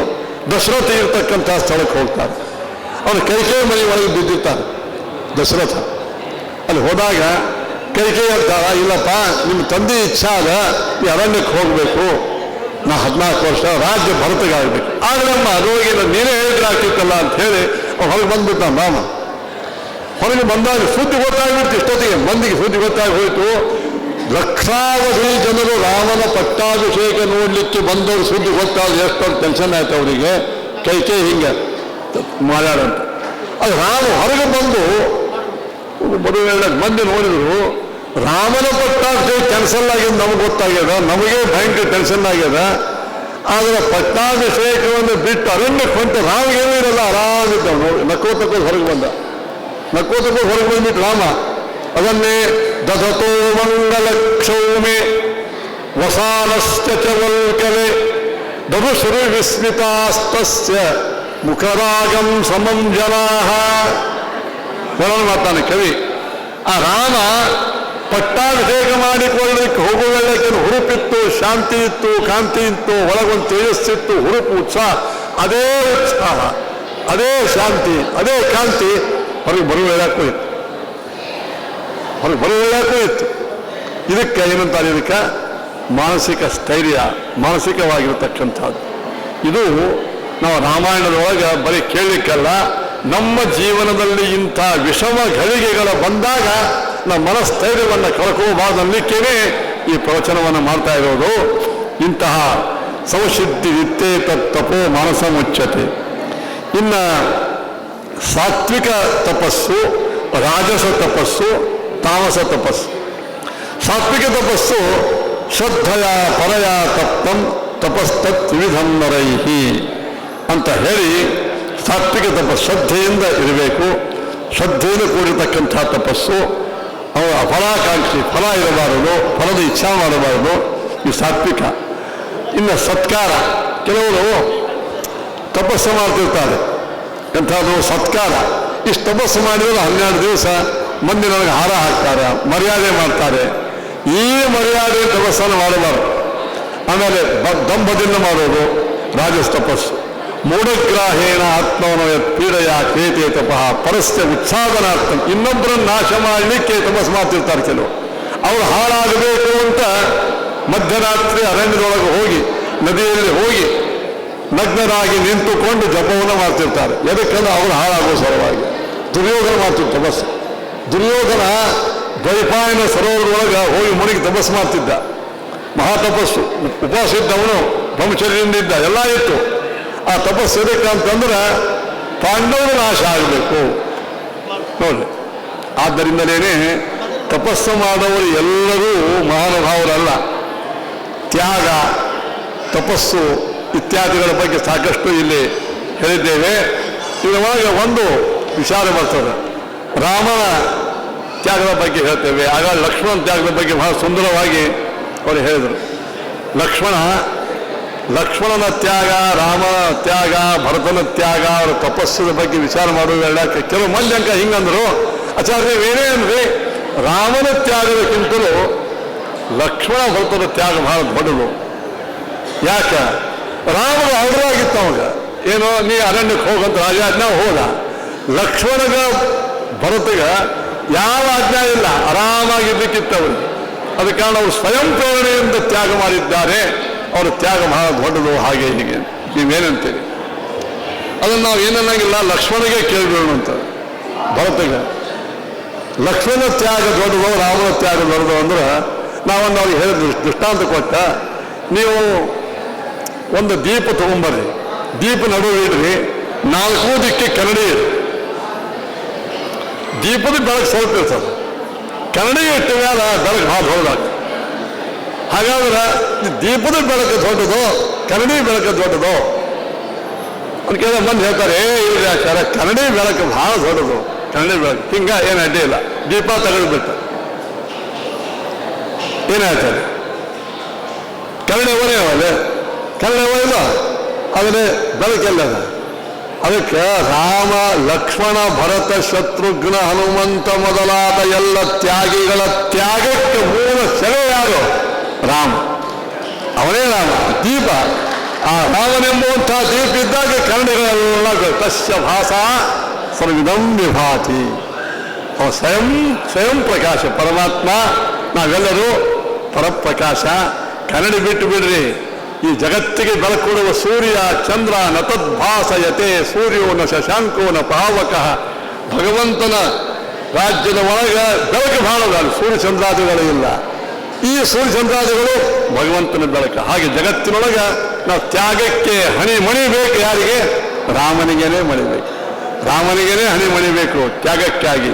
ದಶರಥ ಇರ್ತಕ್ಕಂಥ ಸ್ಥಳಕ್ಕೆ ಹೋಗ್ತಾರೆ. ಅವನು ಕೈಕೇಯಿ ಮನೆ ಒಳಗೆ ಬಿದ್ದಿರ್ತಾನೆ ದಶರಥ. ಅಲ್ಲಿ ಹೋದಾಗ ಕೈಕೇಯಿ ಹೇಳ್ತಾರ, ಇಲ್ಲಪ್ಪ ನಿಮ್ಮ ತಂದೆ ಇಚ್ಛೆ ಆದ ಈ ಅರಣ್ಯಕ್ಕೆ ಹೋಗಬೇಕು, ನಾ 14 ವರ್ಷ ರಾಜ್ಯ ಭರತಗಾಗಬೇಕು. ಆಗ ನಮ್ಮ ರೋಗಿನ ನೀನೇ ಹೇಳಿದ್ರೆ ಆಗ್ತಿತ್ತಲ್ಲ ಅಂತ ಹೇಳಿ ಹೊರಗೆ ಬಂದ್ಬಿಟ್ಟ ರಾಮ. ಹೊರಗೆ ಬಂದಾಗ ಸುದ್ದಿ ಗೊತ್ತಾಗ್ಬಿಡ್ತು. ಇಷ್ಟೊತ್ತಿಗೆ ಮಂದಿಗೆ ಸುದ್ದಿ ಗೊತ್ತಾಗಿ ಹೋಯಿತು. ಲಕ್ಷಾವಧಿ ಜನರು ರಾಮನ ಪಟ್ಟಾಭಿಷೇಕ ನೋಡ್ಲಿಕ್ಕೆ ಬಂದವರು ಸುದ್ದಿ ಗೊತ್ತಾಗ ಎಷ್ಟೊಂದು ಟೆನ್ಷನ್ ಆಯ್ತು ಅವರಿಗೆ. ಕೈ ಹಿಂಗೆ ಮಾತಾಡಂತ. ಅದು ರಾಮ ಹೊರಗೆ ಬಂದು ಬರುವೇಳೆ ಮಂದಿ ನೋಡಿದ್ರು. ರಾಮನ ಪಟ್ಟಾಭಿಷೇಕ ಕ್ಯಾನ್ಸಲ್ ಆಗಿದೆ ನಮಗೆ ಗೊತ್ತಾಗ್ಯದ, ನಮಗೆ ಭಯಂಕರ ಟೆನ್ಷನ್ ಆಗ್ಯದ. ಆದರೆ ಪಟ್ಟಾಭಿಷೇಕವನ್ನು ಬಿಟ್ಟು ಅರಣ್ಯಕ್ಕೆ ಹೊಂಟ ರಾಮಗೇನೂ ಇರಲ್ಲ, ಆರಾಮಿದ್ದ ನೋಡಿ. ನಕ್ಕೋತಕ್ಕೂ ಹೊರಗೆ ಬಂದ, ನಕ್ಕೋತಕ್ಕೂ ಹೊರಗೆ ಬಂದ್ಬಿಟ್ಟು ರಾಮ ಅದನ್ನೇ ದಧತೋ ಮಂಗಲಕ್ಷೌಮೆ ವಸಾನಶ್ಚವಲ್ಕಲೆ ದರುಸುರು ವಿಸ್ಮಿತಾಸ್ತಸ್ಯ ಮುಖರಾಗಂ ಸಮಂ ಜನಾಃ. ವರ್ಣನೆ ಮಾಡ್ತಾನೆ ಕವಿ. ಆ ರಾಮ ಪಟ್ಟಾಭಿಷೇಕ ಮಾಡಿಕೊಳ್ಳಲಿಕ್ಕೆ ಹೋಗುವುದಕ್ಕೆ ಹುರುಪಿತ್ತು, ಶಾಂತಿ ಇತ್ತು, ಕಾಂತಿ ಇತ್ತು, ಒಳಗೊಂದು ತೇಜಸ್ಸಿತ್ತು, ಹುರುಪು, ಉತ್ಸಾಹ. ಅದೇ ಉತ್ಸಾಹ, ಅದೇ ಶಾಂತಿ, ಅದೇ ಕಾಂತಿ ಹೊರಗೆ ಬರುವುದಕ್ಕೂ ಇತ್ತು, ಹೊರಗೆ ಬರುವುದಕ್ಕೂ ಇತ್ತು. ಇದಕ್ಕೆ ಏನಂತಾರೆ, ಇದಕ್ಕೆ ಮಾನಸಿಕ ಸ್ಥೈರ್ಯ, ಮಾನಸಿಕವಾಗಿರತಕ್ಕಂಥದ್ದು. ಇದು ನಾವು ರಾಮಾಯಣದೊಳಗೆ ಬರೀ ಕೇಳಲಿಕ್ಕಲ್ಲ, ನಮ್ಮ ಜೀವನದಲ್ಲಿ ಇಂಥ ವಿಷಮ ಘಳಿಗೆಗಳ ಬಂದಾಗ ನಮ್ಮ ಮನಸ್ಥೈರ್ಯವನ್ನು ಕಳ್ಕೋಬಾರ್ದಲ್ಲಿಕ್ಕೇನೆ ಈ ಪ್ರವಚನವನ್ನು ಮಾಡ್ತಾ ಇರೋದು. ಇಂತಹ ಸಂಸಿದ್ಧಿ ವಿತ್ತೇ ತಪೋ ಮಾನಸ ಮುಚ್ಚತೆ. ಇನ್ನು ಸಾತ್ವಿಕ ತಪಸ್ಸು, ರಾಜಸ ತಪಸ್ಸು, ತಾಮಸ ತಪಸ್ಸು. ಸಾತ್ವಿಕ ತಪಸ್ಸು ಶ್ರದ್ಧೆಯ ಪರಯ ತಪ್ತಂ ತಪಸ್ತತ್ ವಿವಿಧಂ ನರೈಹಿ ಅಂತ ಹೇಳಿ, ಸಾತ್ವಿಕ ತಪಸ್ಸು ಶ್ರದ್ಧೆಯಿಂದ ಇರಬೇಕು. ಶ್ರದ್ಧೆಯಿಂದ ಕೂಡಿರ್ತಕ್ಕಂಥ ತಪಸ್ಸು. ಅವರು ಅಫಲಾಕಾಂಕ್ಷಿ, ಫಲ ಇರಬಾರದು, ಫಲದ ಇಚ್ಛಾ ಮಾಡಬಾರದು. ಈ ಸಾತ್ವಿಕ. ಇನ್ನು ಸತ್ಕಾರ. ಕೆಲವರು ತಪಸ್ಸು ಮಾಡ್ತಿರ್ತಾರೆ, ಎಂಥದ್ದು ಸತ್ಕಾರ. ಇಷ್ಟು ತಪಸ್ಸು ಮಾಡಿದ್ರೆ 12 ದಿವಸ ಮಂದಿ ನನಗೆ ಹಾರ ಹಾಕ್ತಾರೆ, ಮರ್ಯಾದೆ ಮಾಡ್ತಾರೆ. ಈ ಮರ್ಯಾದೆ ತಪಸ್ಸನ್ನು ಮಾಡಬಾರದು. ಆಮೇಲೆ ದಂಭದಿಂದ ಮಾಡೋದು ರಾಜಸ ತಪಸ್ಸು. ಮೂಢಗ್ರಾಹೇಣ ಆತ್ಮವನ ಪೀಡೆಯ ಕೇತೆ ತಪಃ ಪರಸ್ಯ ಉತ್ಸಾದನಾರ್ಥ. ಇನ್ನೊಬ್ಬರನ್ನು ನಾಶ ಮಾಡಲಿಕ್ಕೆ ತಪಸ್ಸು ಮಾಡ್ತಿರ್ತಾರೆ ಕೆಲವು. ಅವರು ಹಾಳಾಗಬೇಕು ಅಂತ ಮಧ್ಯರಾತ್ರಿ ಅರಣ್ಯದೊಳಗೆ ಹೋಗಿ, ನದಿಯಲ್ಲಿ ಹೋಗಿ ನಗ್ನರಾಗಿ ನಿಂತುಕೊಂಡು ಜಪವನ್ನು ಮಾಡ್ತಿರ್ತಾರೆ. ಎದಕ್ಕಂದ್ರೆ ಅವರು ಹಾಳಾಗುವ ಸಲುವಾಗಿ. ದುರ್ಯೋಧನ ಮಾಡ್ತಿದ್ದ ತಪಸ್ಸು. ದುರ್ಯೋಧನ ದ್ವೈಪಾಯನ ಸರೋವರದೊಳಗೆ ಹೋಗಿ ಮುಳುಗಿ ತಪಸ್ಸು ಮಾಡ್ತಿದ್ದ. ಮಹಾತಪಸ್ಸು. ಉಪವಾಸ ಇದ್ದವನು, ಬ್ರಹ್ಮಚರ್ಯದಿಂದ ಇದ್ದ, ಎಲ್ಲ ಇತ್ತು. ಆ ತಪಸ್ಸು ಎದಕ್ಕಂತಂದ್ರೆ ಪಾಂಡವರು ನಾಶ ಆಗಬೇಕು ನೋಡಿ. ಆದ್ದರಿಂದಲೇ ತಪಸ್ಸು ಮಾಡುವವರು ಎಲ್ಲರೂ ಮಹಾನುಭಾವರಲ್ಲ. ತ್ಯಾಗ, ತಪಸ್ಸು ಇತ್ಯಾದಿಗಳ ಬಗ್ಗೆ ಸಾಕಷ್ಟು ಇಲ್ಲಿ ಹೇಳಿದ್ದೇವೆ. ಇದರೊಳಗೆ ಒಂದು ವಿಚಾರ ಬರ್ತದೆ. ರಾಮನ ತ್ಯಾಗದ ಬಗ್ಗೆ ಹೇಳ್ತೇವೆ. ಆಗ ಲಕ್ಷ್ಮಣನ ತ್ಯಾಗದ ಬಗ್ಗೆ ಬಹಳ ಸುಂದರವಾಗಿ ಅವರು ಹೇಳಿದರು. ಲಕ್ಷ್ಮಣನ ತ್ಯಾಗ, ರಾಮನ ತ್ಯಾಗ, ಭರತನ ತ್ಯಾಗ, ಅವರ ತಪಸ್ಸದ ಬಗ್ಗೆ ವಿಚಾರ ಮಾಡುವ ಹೇಳಕ್ಕೆ ಕೆಲವು ಮಂದಿ ಅಂಕ ಹಿಂಗಂದರು, ಆಚಾರ್ಯ ಏನೇ ಅಂದ್ರೆ ರಾಮನ ತ್ಯಾಗದಕ್ಕಿಂತಲೂ ಲಕ್ಷ್ಮಣ ಭರತನ ತ್ಯಾಗ ಬಹಳ ದೊಡ್ಡದು. ಯಾಕೆ? ರಾಮನ ಆರ್ಡರಾಗಿತ್ತು ಅವಾಗ. ಏನೋ ನೀ ಅರಣ್ಯಕ್ಕೆ ಹೋಗಂತ ರಾಜಾಜ್ಞಾ ಹೋದ. ಲಕ್ಷ್ಮಣಗ ಭರತಗ ಯಾವ ಆಜ್ಞಾ ಇಲ್ಲ, ಆರಾಮಾಗಿರ್ಲಿಕ್ಕಿತ್ತು ಅವರಿಗೆ. ಅದ ಕಾರಣ ಅವರು ಸ್ವಯಂ ಪ್ರೇರಣೆಯಿಂದ ತ್ಯಾಗ ಮಾಡಿದ್ದಾರೆ. ಅವರ ತ್ಯಾಗ ಬಹಳ ದೊಡ್ಡದು. ಹಾಗೆ ಹೀಗೆ ನೀವೇನಂತೀರಿ? ಅದನ್ನು ನಾವು ಏನನ್ನಾಗಿಲ್ಲ, ಲಕ್ಷ್ಮಣಗೆ ಕೇಳಬೇಡ ಅಂತ. ಭರತಗ ಲಕ್ಷ್ಮಣ ತ್ಯಾಗ ದೊಡ್ಡದು, ರಾಮನ ತ್ಯಾಗ ದೊಡ್ಡದು ಅಂದ್ರೆ ನಾವೊಂದು ಅವ್ರಿಗೆ ಹೇಳಿದ್ರು, ದೃಷ್ಟಾಂತ ಕೊಟ್ಟ. ನೀವು ಒಂದು ದೀಪ ತಗೊಂಬರ್ರಿ, ದೀಪ ನಡುವೆ ಇಡ್ರಿ, 4 ದಿಕ್ಕೆ ಕನ್ನಡಿ ಇರಿ. ದೀಪದ ಬೆಳಕು ಸ್ವಲ್ಪ ಇರ್ತದೆ, ಕನ್ನಡಿ ಇಟ್ಟ ಮೇಲೆ ಬೆಳಕು ಭಾಳ ದೊಡ್ಡದಾಗ್ತದೆ. ಹಾಗಾದ್ರೆ ದೀಪದ ಬೆಳಕು ದೊಡ್ಡದು, ಕನ್ನಡಿ ಬೆಳಕು ದೊಡ್ಡದು ಅಂತ ಕೇಳಿದ್ರೆ ಮಂದಿ ಹೇಳ್ತಾರೆ, ಇವ್ರು ಯಾಕಾರ ಕನ್ನಡಿ ಬೆಳಕು ಭಾಳ ದೊಡ್ಡದು, ಕನ್ನಡಿ ಬೆಳಕು ಹಿಂಗ ಏನು ಅಡ್ಡಿ ಇಲ್ಲ. ದೀಪ ತೆಗೆದುಬಿಟ್ಟು ಏನು ಹೇಳ್ತಾರೆ? ಕನ್ನಡಿ ಅವನೇ ಅವಲ್ಲೇ, ಕನ್ನಡಿ ಅವ ಇಲ್ಲ, ಆದರೆ ಬೆಳಕೆಲ್ಲ. ಅದಕ್ಕೆ ರಾಮ, ಲಕ್ಷ್ಮಣ, ಭರತ, ಶತ್ರುಘ್ನ, ಹನುಮಂತ ಮೊದಲಾದ ಎಲ್ಲ ತ್ಯಾಗಿಗಳ ತ್ಯಾಗಕ್ಕೆ ಮೂಲ ಸೆಲೆ ಯಾರು? ರಾಮ. ಅವನೇ ರಾಮ. ದೀಪ. ಆ ರಾಮನೆಂಬುವಂಥ ದೀಪ ಇದ್ದಾಗ ಕನ್ನಡಿಗಳೆಲ್ಲ ತಸ್ಯ ಭಾಷ ಸರ್ವಿದಂ ವಿಭಾತಿ. ಅವ ಸ್ವಯಂ ಪ್ರಕಾಶ ಪರಮಾತ್ಮ. ನಾವೆಲ್ಲರೂ ಪರಪ್ರಕಾಶ. ಕನ್ನಡಿ ಬಿಟ್ಟು ಬಿಡ್ರಿ, ಈ ಜಗತ್ತಿಗೆ ಬೆಳಕೊಡುವ ಸೂರ್ಯ ಚಂದ್ರ ನತದ್ಭಾಸಯತೆ ಸೂರ್ಯೋ ನ ಶಶಾಂಕೋ ನ ಪಾವಕ. ಭಗವಂತನ ರಾಜ್ಯದ ಒಳಗ ಬೆಳಕು ಬಹಳ ಸೂರ್ಯ ಚಂದ್ರಾದಿಗಳು ಇಲ್ಲ. ಈ ಸೂರ್ಯ ಚಂದ್ರಾದಿಗಳು ಭಗವಂತನ ಬೆಳಕು. ಹಾಗೆ ಜಗತ್ತಿನೊಳಗ ನಾವು ತ್ಯಾಗಕ್ಕೆ ಹಣಿ ಮಣಿಬೇಕು. ಯಾರಿಗೆ? ರಾಮನಿಗೇನೆ ಮಣಿಬೇಕು. ರಾಮನಿಗೇನೆ ಹಣಿ ಮಣಿಬೇಕು ತ್ಯಾಗಕ್ಕಾಗಿ,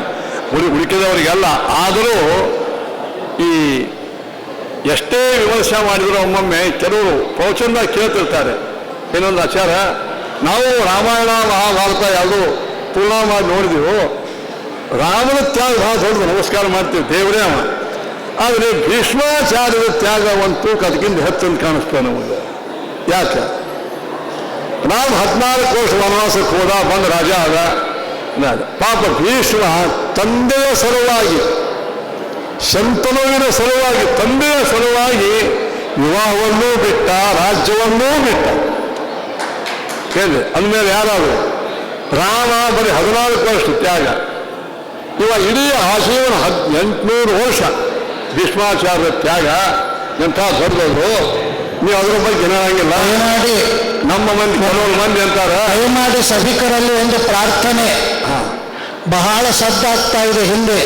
ಉಳಿಕಿದವರಿಗೆಲ್ಲ. ಆದರೂ ಈ ಎಷ್ಟೇ ವಿಮರ್ಶೆ ಮಾಡಿದ್ರು ಒಮ್ಮೊಮ್ಮೆ ಕೆಲವರು ಪ್ರವಚನ ಕೇಳ್ತಿರ್ತಾರೆ. ಏನೊಂದು ಆಚಾರ, ನಾವು ರಾಮಾಯಣ ಮಹಾಭಾರತ ಯಾವುದು ತುಲನಾ ಮಾಡಿ ನೋಡಿದೆವು, ರಾಮನ ತ್ಯಾಗ ಭಾಳ ದೊಡ್ಡದು, ನಮಸ್ಕಾರ ಮಾಡ್ತೀವಿ, ದೇವರೇ ಅವ. ಆದರೆ ಭೀಷ್ಮಾಚಾರ್ಯದ ತ್ಯಾಗ ಒಂದು ತೂಕ ಅದಕ್ಕಿಂತ ಹೆಚ್ಚಂತ ಕಾಣಿಸ್ತೇವೆ ನಮಗೆ. ಯಾಕೆ? ರಾಮ 14 ವರ್ಷ ವನವಾಸಕ್ಕೆ ಹೋದ, ಬಂದ ರಾಜ ಆದ. ಪಾಪ ಭೀಷ್ಮ ತಂದೆಯ ಸಲುವಾಗಿ, ಶಂತನುವಿನ ಸಲುವಾಗಿ, ತಂದೆಯ ಸಲುವಾಗಿ ವಿವಾಹವನ್ನೂ ಬಿಟ್ಟ, ರಾಜ್ಯವನ್ನೂ ಬಿಟ್ಟ. ಹೇಳಿ ಅಂದಮೇಲೆ ಯಾರಾದ್ರು? ರಾಮ ಬರೀ 14 ವರ್ಷ ತ್ಯಾಗ. ಇವಾಗ ಇಡೀ ಆಶೀವನ 800 ವರ್ಷ ಭೀಷ್ಮಾಚಾರ್ಯ ತ್ಯಾಗ ಎಂಥ ದೊಡ್ಡದವರು. ನೀವು ಅದ್ರ ಬಗ್ಗೆ ಏನಾಗಿಲ್ಲ. ದಯಮಾಡಿ ನಮ್ಮ ಮಂದಿ ಕೆಲವರು ಮಂದಿ ಅಂತಾರೆ, ದಯಮಾಡಿ ಸಭಿಕರಲ್ಲಿ ಒಂದು ಪ್ರಾರ್ಥನೆ. ಬಹಳ ಶಬ್ದಾಗ್ತಾ ಇದೆ, ಹಿಂದೆ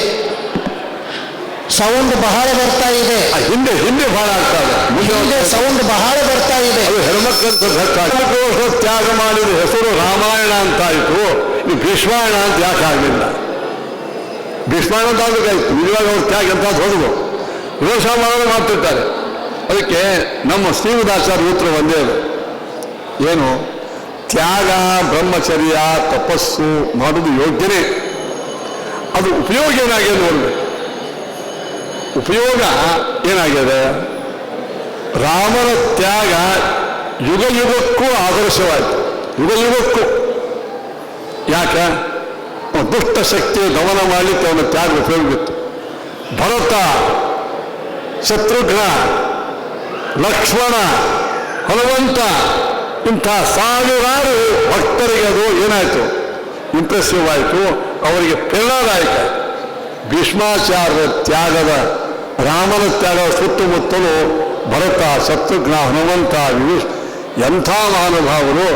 ಸೌಂಡ್ ಬಹಳ ಬರ್ತಾ ಇದೆ. ಹಿಂದೆ ಹಿಂದೆ ಬಹಳ ಆಗ್ತದೆ, ಹಿಂದೆ ಸೌಂಡ್ ಬಹಳ ಬರ್ತಾ ಇದೆ. ಅದು ಹೆಣ್ಮಕ್ಳು ತ್ಯಾಗ ಮಾಡಿದ ಹೆಸರು ರಾಮಾಯಣ ಅಂತಾಯಿತು, ಈ ಭೀಷ್ಮಾಯಣ ಅಂತ ಯಾಕೆ ಆಗಲಿಲ್ಲ? ಭೀಷ್ಮಾಯಣ ಅಂತ ಆಗಬೇಕಾಯ್ತು. ನಿಜವಾಗ ಅವ್ರ ತ್ಯಾಗ ಎಂತ ದೊಡ್ಡದು, ವಿರೋಧ ಮಾಡೋದು ಮಾಡ್ತಿರ್ತಾರೆ. ಅದಕ್ಕೆ ನಮ್ಮ ಶ್ರೀಮದಾಚಾರ್ಯ ಉತ್ತರ ಒಂದೇ ಅದು, ಏನು? ತ್ಯಾಗ, ಬ್ರಹ್ಮಚರ್ಯ, ತಪಸ್ಸು ಮಾಡೋದು ಯೋಗ್ಯನೇ. ಅದು ಉಪಯೋಗ ಏನಾಗಿದೆ ನೋಡ್ಬೇಕು. ಉಪಯೋಗ ಏನಾಗಿದೆ? ರಾಮನ ತ್ಯಾಗ ಯುಗ ಯುಗಕ್ಕೂ ಆದರ್ಶವಾಯಿತು, ಯುಗ ಯುಗಕ್ಕೂ. ಯಾಕೆ? ದುಷ್ಟ ಶಕ್ತಿ ದಮನ ಮಾಡಲಿಕ್ಕೆ ಅವನ ತ್ಯಾಗ ಉಪಯೋಗಿತ್ತು. ಭರತ, ಶತ್ರುಘ್ನ, ಲಕ್ಷ್ಮಣ, ಹನುಮಂತ, ಇಂಥ ಸಾವಿರಾರು ಭಕ್ತರಿಗೆ ಅದು ಏನಾಯಿತು? ಇಂಪ್ರೆಸಿವ್ ಆಯಿತು, ಅವರಿಗೆ ಪ್ರೇರಣಾದಾಯಕ. ಭೀಷ್ಮಾಚಾರ್ಯ ತ್ಯಾಗದ, ರಾಮನ ತ್ಯಾಗದ ಸುತ್ತಮುತ್ತಲು ಭರತ, ಶತ್ರುಘ್ನ, ಹನುಮಂತ, ಎಂಥ ಮಹಾನುಭಾವರು.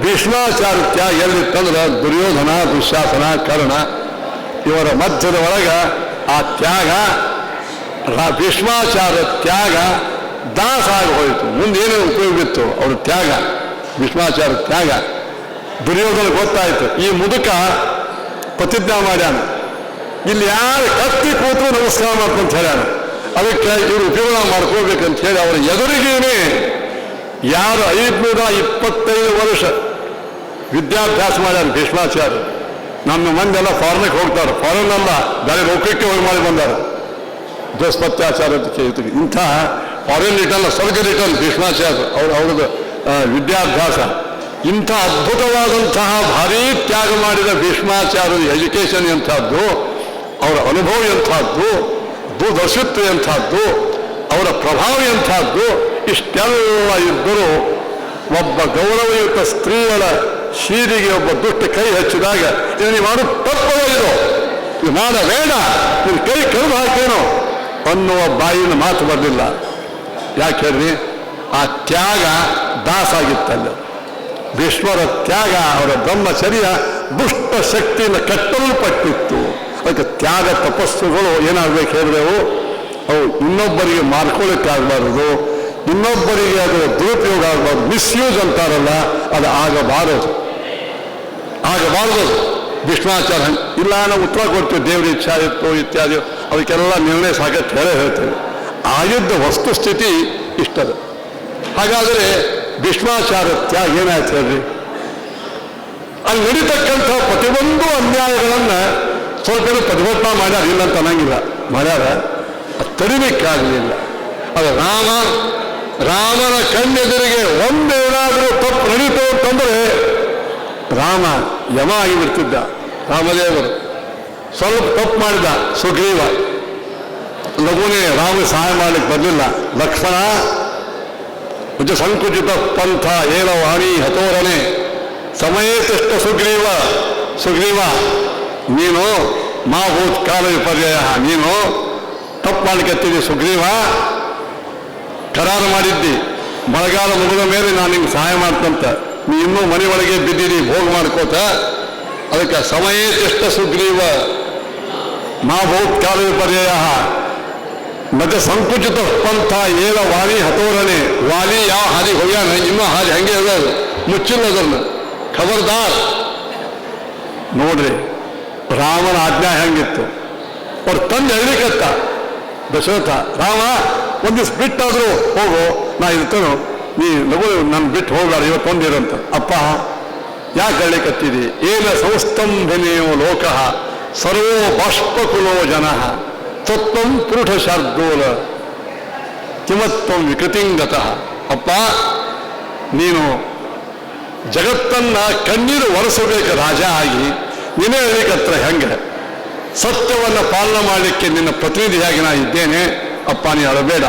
ಭೀಷ್ಮಾಚಾರ್ಯ ತ್ಯಾಗ ಎಲ್ಲಿತ್ತಂದ್ರೆ ದುರ್ಯೋಧನ, ದುಶ್ಯಾಸನ, ಕರ್ಣ ಇವರ ಮಧ್ಯದ ಒಳಗ ಆ ತ್ಯಾಗ, ಭೀಷ್ಮಾಚಾರ್ಯ ತ್ಯಾಗ ದಾಸ ಆಗಿ ಹೋಯಿತು. ಮುಂದೇನು ಉಪಯೋಗ ಇತ್ತು ಅವ್ರ ತ್ಯಾಗ, ಭೀಷ್ಮಾಚಾರ್ಯ ತ್ಯಾಗ. ದುರ್ಯೋಧನ ಗೊತ್ತಾಯಿತು, ಈ ಮುದುಕ ಪ್ರತಿಜ್ಞಾ ಮಾಡ್ಯಾನ, ಇಲ್ಲಿ ಯಾರು ಕತ್ತಿ ಕೂತು ನಮಸ್ಕಾರ ಮಾಡ್ಕೊಂತ ಹೇಳ್ಯಾನ, ಅದಕ್ಕೆ ಇವರು ಉಪಯೋಗ ಮಾಡ್ಕೋಬೇಕಂತ ಹೇಳಿ ಅವರ ಎದುರಿಗೇನೆ ಯಾರು 525 ವರ್ಷ ವಿದ್ಯಾಭ್ಯಾಸ ಮಾಡ್ಯಾರ ಭೀಷ್ಮಾಚಾರ್ಯ. ನಮ್ಮ ಮಂದೆಲ್ಲ ಫಾರಿನ್ಗೆ ಹೋಗ್ತಾರೆ, ಫಾರಿನ್ ಅಲ್ಲ ಬೇರೆ ಲೋಕಕ್ಕೆ ಹೋಗಿ ಮಾಡಿ ಬಂದಾರ. ಬೃಹಸ್ಪತ್ಯಾಚಾರ್ಯ ಇಂಥ ಫಾರಿನ್ ರಿಟರ್ನ್, ಸ್ವರ್ಗ ರಿಟರ್ನ್ ಭೀಷ್ಮಾಚಾರ್ಯ ಅವ್ರದ್ದು ವಿದ್ಯಾಭ್ಯಾಸ. ಇಂಥ ಅದ್ಭುತವಾದಂತಹ ಭಾರೀ ತ್ಯಾಗ ಮಾಡಿದ ಭೀಷ್ಮಾಚಾರ್ಯದ ಎಜುಕೇಶನ್ ಎಂಥದ್ದು, ಅವರ ಅನುಭವ ಎಂಥದ್ದು, ದೂರದರ್ಶಿತ್ವ ಎಂಥದ್ದು, ಅವರ ಪ್ರಭಾವ ಎಂಥದ್ದು. ಇಷ್ಟೆಲ್ಲ ಇದ್ದರೂ ಒಬ್ಬ ಗೌರವಯುತ ಸ್ತ್ರೀಯರ ಶೀರಿಗೆ ಒಬ್ಬ ದುಷ್ಟ ಕೈ ಹಚ್ಚಿದಾಗ, ಇದು ನೀವು ಮಾಡು ತಪ್ಪೋ ಇದು, ಇದು ಮಾಡಬೇಡ, ನೀವು ಕೈ ಕಳೆದು ಹಾಕೇನೋ ಅನ್ನುವ ಬಾಯಿನ ಮಾತು ಬರಲಿಲ್ಲ. ಯಾಕೆ ಹೇಳ್ರಿ? ಆ ತ್ಯಾಗ ದಾಸ ಆಗಿತ್ತಲ್ಲ. ಭೀಷ್ಮರ ತ್ಯಾಗ, ಅವರ ಬ್ರಹ್ಮಚರ್ಯ ದುಷ್ಟ ಶಕ್ತಿಯಿಂದ ಕಟ್ಟಲ್ಪಟ್ಟಿತ್ತು. ಅದಕ್ಕೆ ತ್ಯಾಗ ತಪಸ್ಸುಗಳು ಏನಾಗಬೇಕು ಹೇಳಿದೆವು, ಅವು ಇನ್ನೊಬ್ಬರಿಗೆ ಮಾರ್ಕೊಳ್ಳಿಕ್ಕಾಗಬಾರದು, ಇನ್ನೊಬ್ಬರಿಗೆ ಅದು ದುರುಪಯೋಗ ಆಗಬಾರ್ದು, ಮಿಸ್ಯೂಸ್ ಅಂತಾರಲ್ಲ, ಅದು ಆಗಬಾರದು, ಆಗಬಾರದು. ಭೀಷ್ಮಾಚಾರ್ಯ ಇಲ್ಲ, ನಾವು ಉತ್ತರ ಕೊಡ್ತೀವಿ, ದೇವ್ರ ಇಚ್ಛಾ ಇತ್ತು ಇತ್ಯಾದಿ, ಅದಕ್ಕೆಲ್ಲ ನಿರ್ಣಯ ಸಾಕಷ್ಟು ಹೇಳ್ತೇವೆ. ಆಗಿದ್ದ ವಸ್ತುಸ್ಥಿತಿ ಇಷ್ಟದ. ಹಾಗಾದರೆ ಭೀಷ್ಮಾಚಾರ್ಯ ತ್ಯಾಗ ಏನಾಯ್ತು ಹೇಳ್ರಿ? ಅಲ್ಲಿ ನಡೀತಕ್ಕಂಥ ಪ್ರತಿಯೊಂದು ಅನ್ಯಾಯಗಳನ್ನು ಸ್ವಲ್ಪ ಪ್ರತಿಭಟನಾ ಮಾಡ್ಯಾರ, ಇಲ್ಲ ಅಂತ ಅನ್ನಂಗಿಲ್ಲ, ಮಾಡ್ಯಾರ, ತಡಿಲಿಕ್ಕಾಗಲಿಲ್ಲ. ಅದು ರಾಮನ ಕಣ್ಣೆದುರಿಗೆ ಒಂದೇನಾದರೂ ತಪ್ಪು ನಡೀತು ಅಂತಂದ್ರೆ ರಾಮ ಯಮ ಆಗಿಬಿಡ್ತಿದ್ದ. ರಾಮದೇವರು ಸ್ವಲ್ಪ ತಪ್ಪು ಮಾಡಿದ, ಸುಗ್ರೀವ ಲಘುನೇ ರಾಮ ಸಹಾಯ ಮಾಡಲಿಕ್ಕೆ ಬರಲಿಲ್ಲ. ಲಕ್ಷ್ಮಣ ಉಜ ಸಂಕುಚಿತ ಪಂಥ ಏನ ವಾಣಿ ಹತೋರನೆ ಸಮಯೇತಿಷ್ಟ ಸುಗ್ರೀವ ನೀನು ಮಾಭೂತ್ ಕಾಲ ವಿಪರ್ಯಯ, ನೀನು ತಪ್ಪು ಮಾಡಲಿಕ್ಕೆ ಸುಗ್ರೀವ, ಕರಾರು ಮಾಡಿದ್ದಿ, ಮಳೆಗಾಲ ಮುಗಿದ ಮೇಲೆ ನಾನು ನಿಮ್ಗೆ ಸಹಾಯ ಮಾಡ್ತಂತ ನೀ ಇನ್ನೂ ಮನೆಯೊಳಗೆ ಬಿದ್ದಿರಿ ಭೋಗ ಮಾಡ್ಕೋತ ಅದಕ್ಕೆ ಸಮಯೇಷ್ಟ ಸುಗ್ರೀವ ಮಾ ಭೂತ್ಕಾಲ ಪರ್ಯಾಯ ಮತ್ತೆ ಸಂಕುಚಿತ ಪಂಥ ಏನ ವಾಲಿ ಹತೋರಣೆ ವಾಲಿ ಯಾವ ಹಾದಿ ಹೋಗ್ಯಾನ ಇನ್ನೂ ಹಾದಿ ಹಂಗೆ ಅದ ಮುಚ್ಚಿಲ್ಲ ಅದನ್ನು ಖಬರ್ದಾರ್. ನೋಡ್ರಿ ರಾಮನ ಆಜ್ಞಾ ಹೆಂಗಿತ್ತು. ಅವ್ರು ತಂದು ಹೇಳಿಕತ್ತ ದಶರಥ ರಾಮ ಒಂದಿವ್ಸ ಬಿಟ್ಟಾದ್ರೂ ಹೋಗು ನಾ ಇರ್ತೇನೋ ನೀ ಲಘು ನಾನು ಬಿಟ್ಟು ಹೋಗಾರ ಇವತ್ತೊಂದಿರಂತ. ಅಪ್ಪ ಯಾಕೆ ಹೇಳಿಕತ್ತಿದಿ ಏನ ಸಂಸ್ತಂಭನೆಯೋ ಲೋಕ ಸರ್ವೋ ಬಾಷ್ಪಕುಲೋ ಜನ ತತ್ವಂ ಪುರುಷ ಶಾರ್ದೂಲ ಕಿಮತ್ವಂ ವಿಕೃತಿಂಗತಃ. ಅಪ್ಪ ನೀನು ಜಗತ್ತನ್ನ ಕಣ್ಣೀರು ಒರೆಸಬೇಕು ರಾಜ ಆಗಿ ನೀನೇ ಹೇಳಿಕತ್ರ ಹೆಂಗೆ ಸತ್ಯವನ್ನು ಪಾಲನೆ ಮಾಡಲಿಕ್ಕೆ ನಿನ್ನ ಪ್ರತಿನಿಧಿಯಾಗಿ ನಾ ಇದ್ದೇನೆ. ಅಪ್ಪ ನೀ ಅಳಬೇಡ.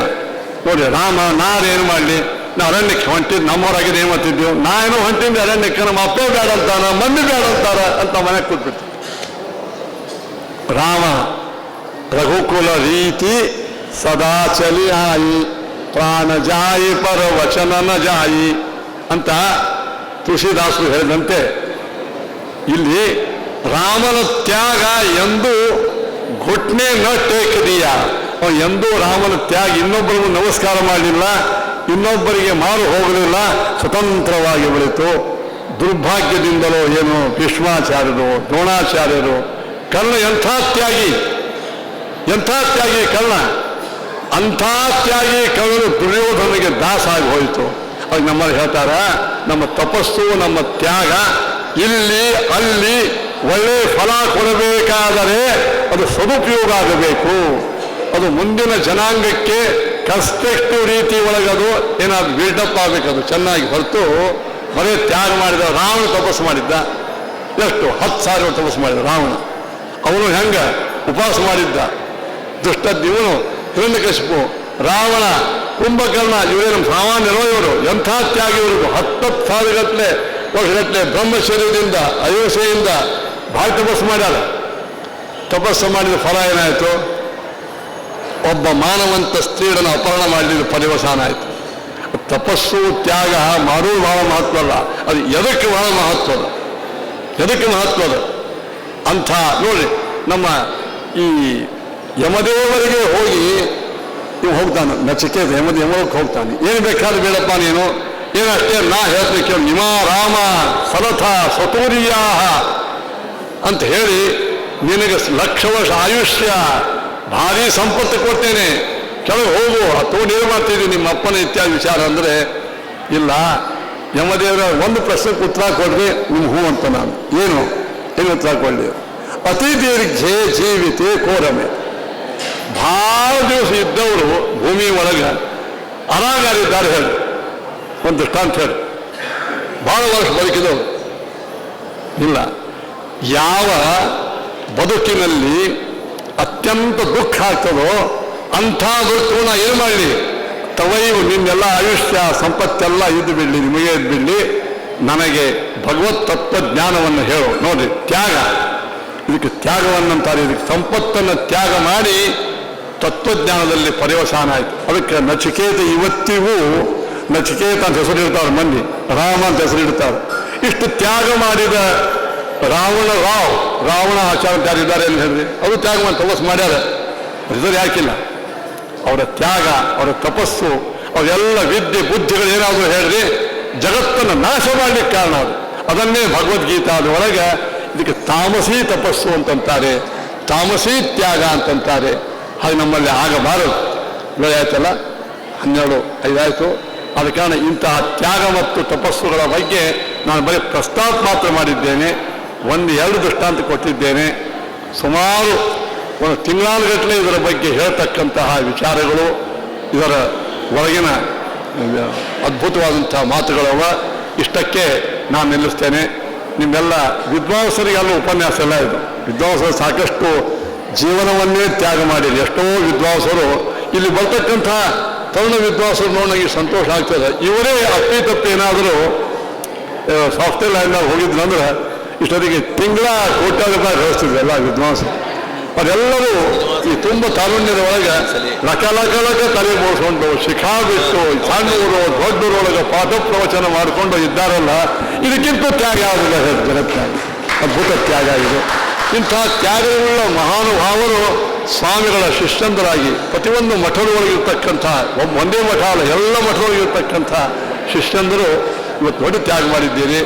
ನೋಡಿ ರಾಮ ನಾನೇನು ಮಾಡಲಿ ನಾ ಅರಣ್ಯಕ್ಕೆ ಹೊಂಟಿದ್ದು ನಮ್ಮವರಾಗಿದೆ ಏನು ಮಾಡ್ತಿದ್ದೆವು ನಾ ಏನೋ ಹೊಂಟಿದ್ದೆ ಅರಣ್ಯಕ್ಕೆ ನಮ್ಮ ಅಪ್ಪ ಬೇಡ ಅಂತಾನ ಮಮ್ಮಿ ಬೇಡ ಅಂತಾರ ಅಂತ ಮನೆಗೆ ಕೂತ್ಬಿಡ್ತೀವಿ. ರಾಮ ರಘುಕುಲ ರೀತಿ ಸದಾ ಚಲಿ ಆಯಿ ಪ್ರಾಣ ಜಾಯಿ ಪರ ವಚನನ ಜಾಯಿ ಅಂತ ತುಳಸಿದಾಸರು ಹೇಳಿದಂತೆ ಇಲ್ಲಿ ರಾಮನ ತ್ಯಾಗ ಎಂದು ಘುಟ್ನೆ ನ ಟೇಕದೀಯ. ಎಂದೂ ರಾಮನ ತ್ಯಾಗ ಇನ್ನೊಬ್ಬರಿಗೂ ನಮಸ್ಕಾರ ಮಾಡಲಿಲ್ಲ, ಇನ್ನೊಬ್ಬರಿಗೆ ಮಾರು ಹೋಗಲಿಲ್ಲ, ಸ್ವತಂತ್ರವಾಗಿ ಬೆಳೀತು. ದುರ್ಭಾಗ್ಯದಿಂದಲೋ ಏನು ಭೀಷ್ಮಾಚಾರ್ಯರು ದ್ರೋಣಾಚಾರ್ಯರು ಕರ್ಣ ಎಂಥ ತ್ಯಾಗಿ ಕರ್ಣ ಅಂಥ ತ್ಯಾಗಿ ಕರ್ಣನು ದುರ್ಯೋಧನಿಗೆ ದಾಸ ಆಗಿ ಹೋಯಿತು. ಅವಾಗ ನಮ್ಮಲ್ಲಿ ಹೇಳ್ತಾರ ನಮ್ಮ ತಪಸ್ಸು ನಮ್ಮ ತ್ಯಾಗ ಇಲ್ಲಿ ಅಲ್ಲಿ ಒಳ್ಳೆ ಫಲ ಕೊಡಬೇಕಾದರೆ ಅದು ಸದುಪಯೋಗ ಆಗಬೇಕು. ಅದು ಮುಂದಿನ ಜನಾಂಗಕ್ಕೆ ಕನ್ಸ್ಟ್ರಕ್ಟಿವ್ ರೀತಿ ಒಳಗದು ಏನಾದ್ರು ಬಿಲ್ಡಪ್ ಆಗಬೇಕದು ಚೆನ್ನಾಗಿ ಹೊರತು ಬರೀ ತ್ಯಾಗ ಮಾಡಿದ. ರಾವಣ ತಪಸ್ಸು ಮಾಡಿದ್ದ ಎಷ್ಟು 10,000 ತಪಸ್ಸು ಮಾಡಿದ ರಾವಣ. ಅವನು ಹೆಂಗ ಉಪವಾಸ ಮಾಡಿದ್ದ ದುಷ್ಟದ್ಯವನು ಹಿರಣ್ಯಕಶಿಪು ರಾವಣ ಕುಂಭಕರ್ಣ ಇವರೇನು ಸಾಮಾನ್ಯರೋ ಇವರು ಎಂಥ ತ್ಯಾಗಿ ಇವ್ರಿಗೂ 10,000 ಗಟ್ಟಲೆ ವರ್ಷಗಟ್ಟಲೆ ಬ್ರಹ್ಮಚರ್ಯದಿಂದ ಅಯೋಸೆಯಿಂದ ಭಾಳ ತಪಸ್ಸು ಮಾಡ್ಯಾರ. ತಪಸ್ಸು ಮಾಡಿದ ಫಲ ಏನಾಯಿತು? ಒಬ್ಬ ಮಾನವಂತ ಸ್ತ್ರೀಯನ್ನು ಅಪಹರಣ ಮಾಡಿದ ಪರ್ಯವಸಾನ ಆಯಿತು. ತಪಸ್ಸು ತ್ಯಾಗ ಮಾಡೋದು ಬಹಳ ಮಹತ್ವ ಅಲ್ಲ, ಅದು ಎದಕ್ಕೆ ಬಹಳ ಮಹತ್ವದ ಅಂಥ ನೋಡಿ ನಮ್ಮ ಈ ಯಮದೇವರಿಗೆ ಹೋಗಿ ನೀವು ಹೋಗ್ತಾನೆ ನಚಿಕೇತ ಯಮಲೋಕಕ್ಕೆ ಹೋಗ್ತಾನೆ. ಏನು ಬೇಕಾದ್ರೆ ಬೇಡಪ್ಪ ನೀನು ಏನಷ್ಟೇ ನಾ ಹೇಳ್ತೀನಿ ಕೇಳಿ ನಿಮಾ ರಾಮ ಸರಥ ಸತೂರ್ಯಾ ಅಂತ ಹೇಳಿ ನಿನಗೆ 1,00,000 ವರ್ಷ ಆಯುಷ್ಯ ಭಾರಿ ಸಂಪತ್ತು ಕೊಡ್ತೇನೆ ಕೆಳಗೆ ಹೋಗು ಅಥವಾ ನೀರು ಮಾಡ್ತಿದ್ದೀನಿ ನಿಮ್ಮ ಅಪ್ಪನ ಇತ್ಯಾದಿ ವಿಚಾರ ಅಂದರೆ ಇಲ್ಲ. ಯಮದೇವರ ಒಂದು ಪ್ರಶ್ನೆಗೆ ಉತ್ತರ ಕೊಡ್ರಿ ನಿಮ್ಮ ಹೂ ಅಂತ ನಾನು ಏನು ಉತ್ತರ ಕೊಡಲಿ? ಅತಿ ದೀರ್ಘೆ ಜೀವಿತೆ ಕೋರಮೆ. ಭಾಳ ದಿವಸ ಇದ್ದವರು ಭೂಮಿ ಒಳಗೆ ಅರಾಗಾರಿದ್ದಾರೆ ಹೇಳಿ ಒಂದು ದೃಷ್ಟಾಂತ ಹೇಳಿ ಭಾಳ ವರ್ಷ ಬದುಕಿದವರು ಇಲ್ಲ. ಯಾವ ಬದುಕಿನಲ್ಲಿ ಅತ್ಯಂತ ದುಃಖ ಆಗ್ತದೋ ಅಂಥ ದುಃಖವನ್ನು ಏನು ಮಾಡಲಿ ತವೈವು ನಿನ್ನೆಲ್ಲ ಆಯುಷ್ಯ ಸಂಪತ್ತೆಲ್ಲ ಇದ್ದು ಬಿಡಲಿ ನಿಮಗೆ ಇದ್ದು ಬಿಡಲಿ ನನಗೆ ಭಗವತ್ ತತ್ವಜ್ಞಾನವನ್ನು ಹೇಳು. ನೋಡಿ ತ್ಯಾಗ ಇದಕ್ಕೆ ತ್ಯಾಗವನ್ನಂತಾರೆ. ಇದಕ್ಕೆ ಸಂಪತ್ತನ್ನು ತ್ಯಾಗ ಮಾಡಿ ತತ್ವಜ್ಞಾನದಲ್ಲಿ ಪರ್ಯವಸಾನ ಆಯಿತು. ಅದಕ್ಕೆ ನಚಿಕೇತ ಇವತ್ತಿಗೂ ನಚಿಕೇತ ಅಂತ ಹೆಸರಿಡ್ತಾರೆ ಮಂದಿ, ರಾಮ ಅಂತ ಹೆಸರಿಡ್ತಾರೆ. ಇಷ್ಟು ತ್ಯಾಗ ಮಾಡಿದ ರಾವಣ ಆಚಾರ್ಯರಿದ್ದಾರೆ ಅಂತ ಹೇಳಿದ್ರಿ ಅವರು ತ್ಯಾಗ ಮಾಡಿ ತಪಸ್ಸು ಮಾಡ್ಯಾರ. ಹೆಸರು ಯಾಕಿಲ್ಲ? ಅವರ ತ್ಯಾಗ ಅವರ ತಪಸ್ಸು ಅವರೆಲ್ಲ ವಿದ್ಯೆ ಬುದ್ಧಿಗಳು ಏನಾದರೂ ಹೇಳ್ರಿ ಜಗತ್ತನ್ನು ನಾಶ ಮಾಡಲಿಕ್ಕೆ ಕಾರಣ ಅದು. ಅದನ್ನೇ ಭಗವದ್ಗೀತಾ ಅದರೊಳಗೆ ಇದಕ್ಕೆ ತಾಮಸಿ ತಪಸ್ಸು ಅಂತಂತಾರೆ, ತಾಮಸಿ ತ್ಯಾಗ ಅಂತಂತಾರೆ. ಹಾಗೆ ನಮ್ಮಲ್ಲಿ ಆಗಬಾರದು. ಆಯ್ತಲ್ಲ 12:05 ಆಯಿತು. ಆದ ಕಾರಣ ಇಂತಹ ತ್ಯಾಗ ಮತ್ತು ತಪಸ್ಸುಗಳ ಬಗ್ಗೆ ನಾನು ಬರೀ ಪ್ರಸ್ತಾಪ ಮಾತ್ರ ಮಾಡಿದ್ದೇನೆ. 1-2 ದೃಷ್ಟಾಂತ ಕೊಟ್ಟಿದ್ದೇನೆ. ಸುಮಾರು ಒಂದು ತಿಂಗಳಾನುಗಟ್ಟಲೆ ಇದರ ಬಗ್ಗೆ ಹೇಳ್ತಕ್ಕಂತಹ ವಿಚಾರಗಳು ಇದರ ಒಳಗಿನ ಅದ್ಭುತವಾದಂತಹ ಮಾತುಗಳವ. ಇಷ್ಟಕ್ಕೆ ನಾನು ನಿಲ್ಲಿಸ್ತೇನೆ. ನಿಮ್ಮೆಲ್ಲ ವಿದ್ವಾಂಸರಿಗೆಲ್ಲ ಉಪನ್ಯಾಸ ಎಲ್ಲ ಇದು. ವಿದ್ವಾಂಸರು ಸಾಕಷ್ಟು ಜೀವನವನ್ನೇ ತ್ಯಾಗ ಮಾಡಿರಿ. ಎಷ್ಟೋ ವಿದ್ವಾಂಸರು ಇಲ್ಲಿ ಬರ್ತಕ್ಕಂಥ ತರುಣ ವಿದ್ವಾಂಸರು ನೋಡಿ ನನಗೆ ಸಂತೋಷ ಆಗ್ತದೆ. ಇವರೇ ಅಪ್ಪಿತಪ್ಪೇನಾದರೂ ಸಾಫ್ಟ್ವೇರ್ ಲೈನ್ದಾಗ ಹೋಗಿದ್ರು ಅಂದ್ರೆ ಇಷ್ಟೊತ್ತಿಗೆ ತಿಂಗಳ ಕೋಟ್ಯಾಧಿಪತಿ ಗಳಿಸ್ತಿದ್ರು ಎಲ್ಲ ವಿದ್ವಾಂಸರು. ಅವರೆಲ್ಲರೂ ಈ ತುಂಬ ತಾರುಣ್ಯದ ಒಳಗೆ ಲಕ ತಲೆ ಬೋಳ್ಕೊಂಡು ಶಿಖಾ ಬಿಟ್ಟು ಸಣ್ಣವರು ದೊಡ್ಡರೊಳಗೆ ಪಾಠ ಪ್ರವಚನ ಮಾಡಿಕೊಂಡು ಇದ್ದಾರಲ್ಲ, ಇದಕ್ಕಿಂತ ತ್ಯಾಗ ಯಾವುದಿಲ್ಲ ಜಗತ್ತಿನಾಗ. ಅದ್ಭುತ ತ್ಯಾಗ ಇದು. ಇಂಥ ತ್ಯಾಗವುಳ್ಳ ಮಹಾನುಭಾವರು ಸ್ವಾಮಿಗಳ ಶಿಷ್ಯಂದರಾಗಿ ಪ್ರತಿಯೊಂದು ಮಠದೊಳಗಿರ್ತಕ್ಕಂಥ ಒಂದೇ ಮಠ ಅಲ್ಲ, ಎಲ್ಲ ಮಠದೊಳಗಿರ್ತಕ್ಕಂಥ ಶಿಷ್ಯಂದರು ಇವತ್ತು ದೊಡ್ಡ ತ್ಯಾಗ ಮಾಡಿದ್ದೀರಿ.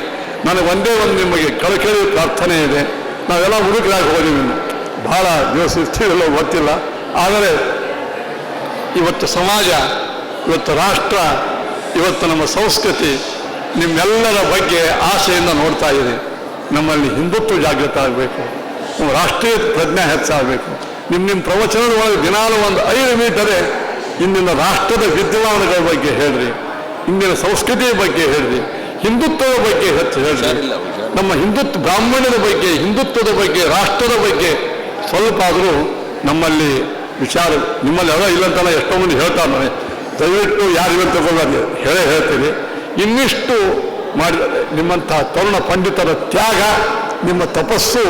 ನನಗೆ ಒಂದೇ ಒಂದು ನಿಮಗೆ ಕಳಕಳಿ ಪ್ರಾರ್ಥನೆ ಇದೆ. ನಾವೆಲ್ಲ ಹುಡುಗರಾಗಿ ಹೋದಿವಿ, ಬಹಳ ದಿವಸ ಇರ್ತೀವಿಲ್ಲ ಗೊತ್ತಿಲ್ಲ. ಆದರೆ ಇವತ್ತು ಸಮಾಜ, ಇವತ್ತು ರಾಷ್ಟ್ರ, ಇವತ್ತು ನಮ್ಮ ಸಂಸ್ಕೃತಿ ನಿಮ್ಮೆಲ್ಲರ ಬಗ್ಗೆ ಆಸೆಯಿಂದ ನೋಡ್ತಾ ಇದೆ. ನಮ್ಮಲ್ಲಿ ಹಿಂದುತ್ವ ಜಾಗೃತ ಆಗಬೇಕು, ನಮ್ಮ ರಾಷ್ಟ್ರೀಯ ಪ್ರಜ್ಞೆ ಹೆಚ್ಚಾಗಬೇಕು. ನಿಮ್ಮ ಪ್ರವಚನದ ಒಳಗೆ ದಿನಾಲು ಒಂದು 5 ಮೀಟರೇ ಇಂದಿನ ರಾಷ್ಟ್ರದ ವಿದ್ಯಮಾನಗಳ ಬಗ್ಗೆ ಹೇಳ್ರಿ, ಇಂದಿನ ಸಂಸ್ಕೃತಿಯ ಬಗ್ಗೆ ಹೇಳ್ರಿ, ಹಿಂದುತ್ವದ ಬಗ್ಗೆ ಹೆಚ್ಚು ಹೇಳ್ರಿ. ನಮ್ಮ ಹಿಂದುತ್ವ ಬ್ರಾಹ್ಮಣ್ಯದ ಬಗ್ಗೆ, ಹಿಂದುತ್ವದ ಬಗ್ಗೆ, ರಾಷ್ಟ್ರದ ಬಗ್ಗೆ ಸ್ವಲ್ಪ ಆದರೂ ನಮ್ಮಲ್ಲಿ ವಿಚಾರ. ನಿಮ್ಮಲ್ಲಿ ಎಲ್ಲ ಇಲ್ಲಂತಲ್ಲ ಎಷ್ಟೋ ಮಂದಿ ಹೇಳ್ತಾರೆ, ದಯವಿಟ್ಟು ಯಾರಿಗೂ ತಗೊಳ್ಳೋದು ಹೇಳ್ತೀರಿ. ಇನ್ನಿಷ್ಟು ಮಾಡಿ ನಿಮ್ಮಂಥ ತರುಣ ಪಂಡಿತರ ತ್ಯಾಗ, ನಿಮ್ಮ ತಪಸ್ಸು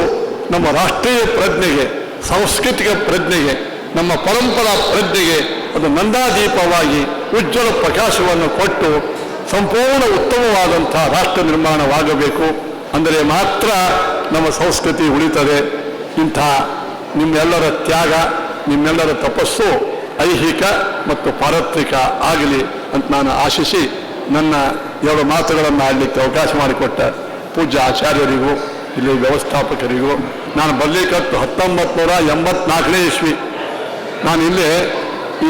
ನಮ್ಮ ರಾಷ್ಟ್ರೀಯ ಪ್ರಜ್ಞೆಗೆ, ಸಾಂಸ್ಕೃತಿಕ ಪ್ರಜ್ಞೆಗೆ, ನಮ್ಮ ಪರಂಪರಾ ಪ್ರಜ್ಞೆಗೆ ಅದು ನಂದಾದೀಪವಾಗಿ ಉಜ್ವಲ ಪ್ರಕಾಶವನ್ನು ಕೊಟ್ಟು ಸಂಪೂರ್ಣ ಉತ್ತಮವಾದಂಥ ರಾಷ್ಟ್ರ ನಿರ್ಮಾಣವಾಗಬೇಕು. ಅಂದರೆ ಮಾತ್ರ ನಮ್ಮ ಸಂಸ್ಕೃತಿ ಉಳಿತದೆ. ಇಂಥ ನಿಮ್ಮೆಲ್ಲರ ತ್ಯಾಗ, ನಿಮ್ಮೆಲ್ಲರ ತಪಸ್ಸು ಐಹಿಕ ಮತ್ತು ಪಾರತ್ರಿಕ ಆಗಲಿ ಅಂತ ನಾನು ಆಶಿಸಿ ನನ್ನ 2 ಮಾತುಗಳನ್ನು ಆಡಲಿಕ್ಕೆ ಅವಕಾಶ ಮಾಡಿಕೊಟ್ಟ ಪೂಜ್ಯ ಆಚಾರ್ಯರಿಗೂ ಇಲ್ಲಿ ವ್ಯವಸ್ಥಾಪಕರಿಗೂ, ನಾನು ಬರಲಿಕ್ಕತ್ತು 1984ನೇ ಇಸ್ವಿ ನಾನು ಇಲ್ಲಿ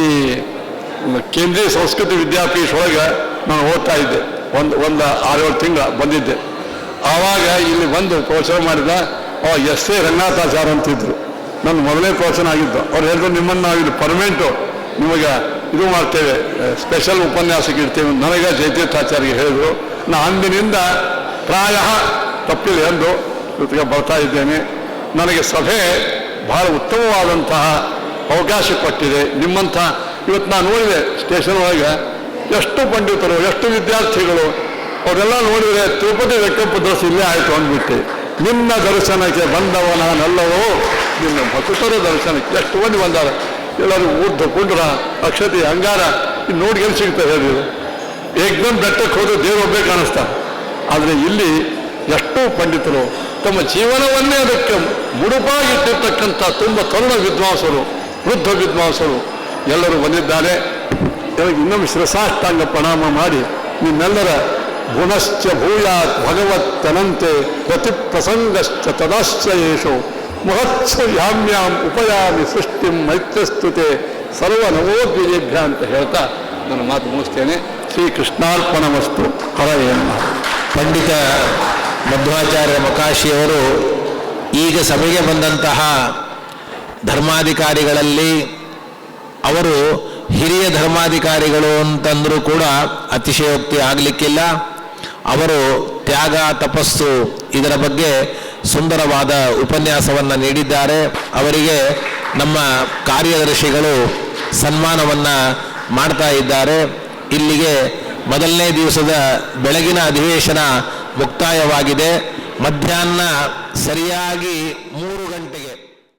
ಈ ಕೇಂದ್ರೀಯ ಸಂಸ್ಕೃತಿ ವಿದ್ಯಾಪೀಠ ಒಳಗೆ ನಾನು ಓದ್ತಾ ಇದ್ದೆ. ಒಂದು 6-7 ತಿಂಗಳ ಬಂದಿದ್ದೆ. ಆವಾಗ ಇಲ್ಲಿ ಬಂದು ಪ್ರವಚನ ಮಾಡಿದ S.A. ರಂಗನಾಥಾಚಾರ್ಯ ಅಂತಿದ್ರು. ನನ್ನ ಮೊದಲನೇ ಪ್ರವಚನ ಆಗಿದ್ದು. ಅವ್ರು ಹೇಳಿದ್ರು, ನಿಮ್ಮನ್ನು ನಾವು ಇಲ್ಲಿ ಪರ್ಮನೆಂಟು ನಿಮಗೆ ಇದು ಮಾಡ್ತೇವೆ, ಸ್ಪೆಷಲ್ ಉಪನ್ಯಾಸಕ್ಕೆ ಇಡ್ತೇವೆ. ನನಗೆ ಜಯತೀರ್ಥಾಚಾರ್ಯಗೆ ಹೇಳಿದ್ರು. ನಾನು ಅಂದಿನಿಂದ ಪ್ರಾಯ ತಪ್ಪಿಲ್ಲ ಎಂದು ಜೊತೆಗೆ ಬರ್ತಾ ಇದ್ದೇನೆ. ನನಗೆ ಸಭೆ ಬಹಳ ಉತ್ತಮವಾದಂತಹ ಅವಕಾಶ ಕೊಟ್ಟಿದೆ. ನಿಮ್ಮಂಥ ಇವತ್ತು ನಾನು ನೋಡಿದೆ ಸ್ಟೇಷನ್ ಒಳಗೆ ಎಷ್ಟು ಪಂಡಿತರು, ಎಷ್ಟು ವಿದ್ಯಾರ್ಥಿಗಳು, ಅವರೆಲ್ಲ ನೋಡಿದರೆ ತಿರುಪತಿ ವೆಂಕಪ್ಪ ದರ್ಶನ ಇಲ್ಲೇ ಆಯಿತು ಅಂದ್ಬಿಟ್ಟು. ನಿನ್ನ ದರ್ಶನಕ್ಕೆ ಬಂದವನಲ್ಲವೋ ನಿನ್ನ ಭಕ್ತರ ದರ್ಶನಕ್ಕೆ ಎಷ್ಟು ಮಂದಿ ಬಂದಾರ. ಎಲ್ಲರೂ ಊರ್ಧ ಕುಂಡ್ರ ಅಕ್ಷತೆ ಅಂಗಾರ ಇದು ನೋಡಿ ಎಲ್ಲಿ ಸಿಗ್ತದೆ ಹೇಳಿದ್ರು. ಏಕ್ದಮ್ ಬೆಟ್ಟಕ್ಕೆ ಹೋದ್ರೆ ದೇವರು ಒಬ್ಬೇ ಕಾಣಿಸ್ತಾರೆ. ಆದರೆ ಇಲ್ಲಿ ಎಷ್ಟೋ ಪಂಡಿತರು ತಮ್ಮ ಜೀವನವನ್ನೇ ಅದಕ್ಕೆ ಮುಡುಪಾಗಿಟ್ಟಿರ್ತಕ್ಕಂಥ ತುಂಬ ತರುಣ ವಿದ್ವಾಂಸರು, ವೃದ್ಧ ವಿದ್ವಾಂಸರು ಎಲ್ಲರೂ ಬಂದಿದ್ದಾರೆ. ಇನ್ನೊಮ್ಮೆ ಶಿರಸಾಷ್ಟಾಂಗ ಪ್ರಣಾಮ ಮಾಡಿ ನಿಮ್ಮೆಲ್ಲರ ಗುಣಶ್ಚ ಭೂಯಾತ್ ಭಗವತ್ತನಂತೆ ಪ್ರತಿ ಪ್ರಸಂಗಶ್ಚ ತದಾಶ್ಚಯೇಶು ಮಹತ್ಸ ಯಾಮ್ಯಾಂ ಉಪಯಾಮಿ ಸೃಷ್ಟಿಂ ಮೈತ್ರಸ್ತುತೆ ಸರ್ವ ನವೋದ್ವಿಜೇಭ್ಯ ಅಂತ ಹೇಳ್ತಾ ನನ್ನ ಮಾತು ಮುಗಿಸ್ತೇನೆ. ಶ್ರೀ ಕೃಷ್ಣಾರ್ಪಣಮಸ್ತು. ಹರಯೇನ. ಪಂಡಿತ ಮಧ್ವಾಚಾರ್ಯ ಮೊಕಾಶಿಯವರು ಈಗ ಸಭೆಗೆ ಬಂದಂತಹ ಧರ್ಮಾಧಿಕಾರಿಗಳಲ್ಲಿ ಅವರು ಹಿರಿಯ ಧರ್ಮಾಧಿಕಾರಿಗಳು ಅಂತಂದರೂ ಕೂಡ ಅತಿಶಯೋಕ್ತಿ ಆಗಲಿಕ್ಕಿಲ್ಲ. ಅವರು ತ್ಯಾಗ, ತಪಸ್ಸು ಇದರ ಬಗ್ಗೆ ಸುಂದರವಾದ ಉಪನ್ಯಾಸವನ್ನು ನೀಡಿದ್ದಾರೆ. ಅವರಿಗೆ ನಮ್ಮ ಕಾರ್ಯದರ್ಶಿಗಳು ಸನ್ಮಾನವನ್ನು ಮಾಡ್ತಾ ಇದ್ದಾರೆ. ಇಲ್ಲಿಗೆ ಮೊದಲನೇ ದಿವಸದ ಬೆಳಗಿನ ಅಧಿವೇಶನ ಮುಕ್ತಾಯವಾಗಿದೆ. ಮಧ್ಯಾಹ್ನ ಸರಿಯಾಗಿ 3 ಗಂಟೆಗೆ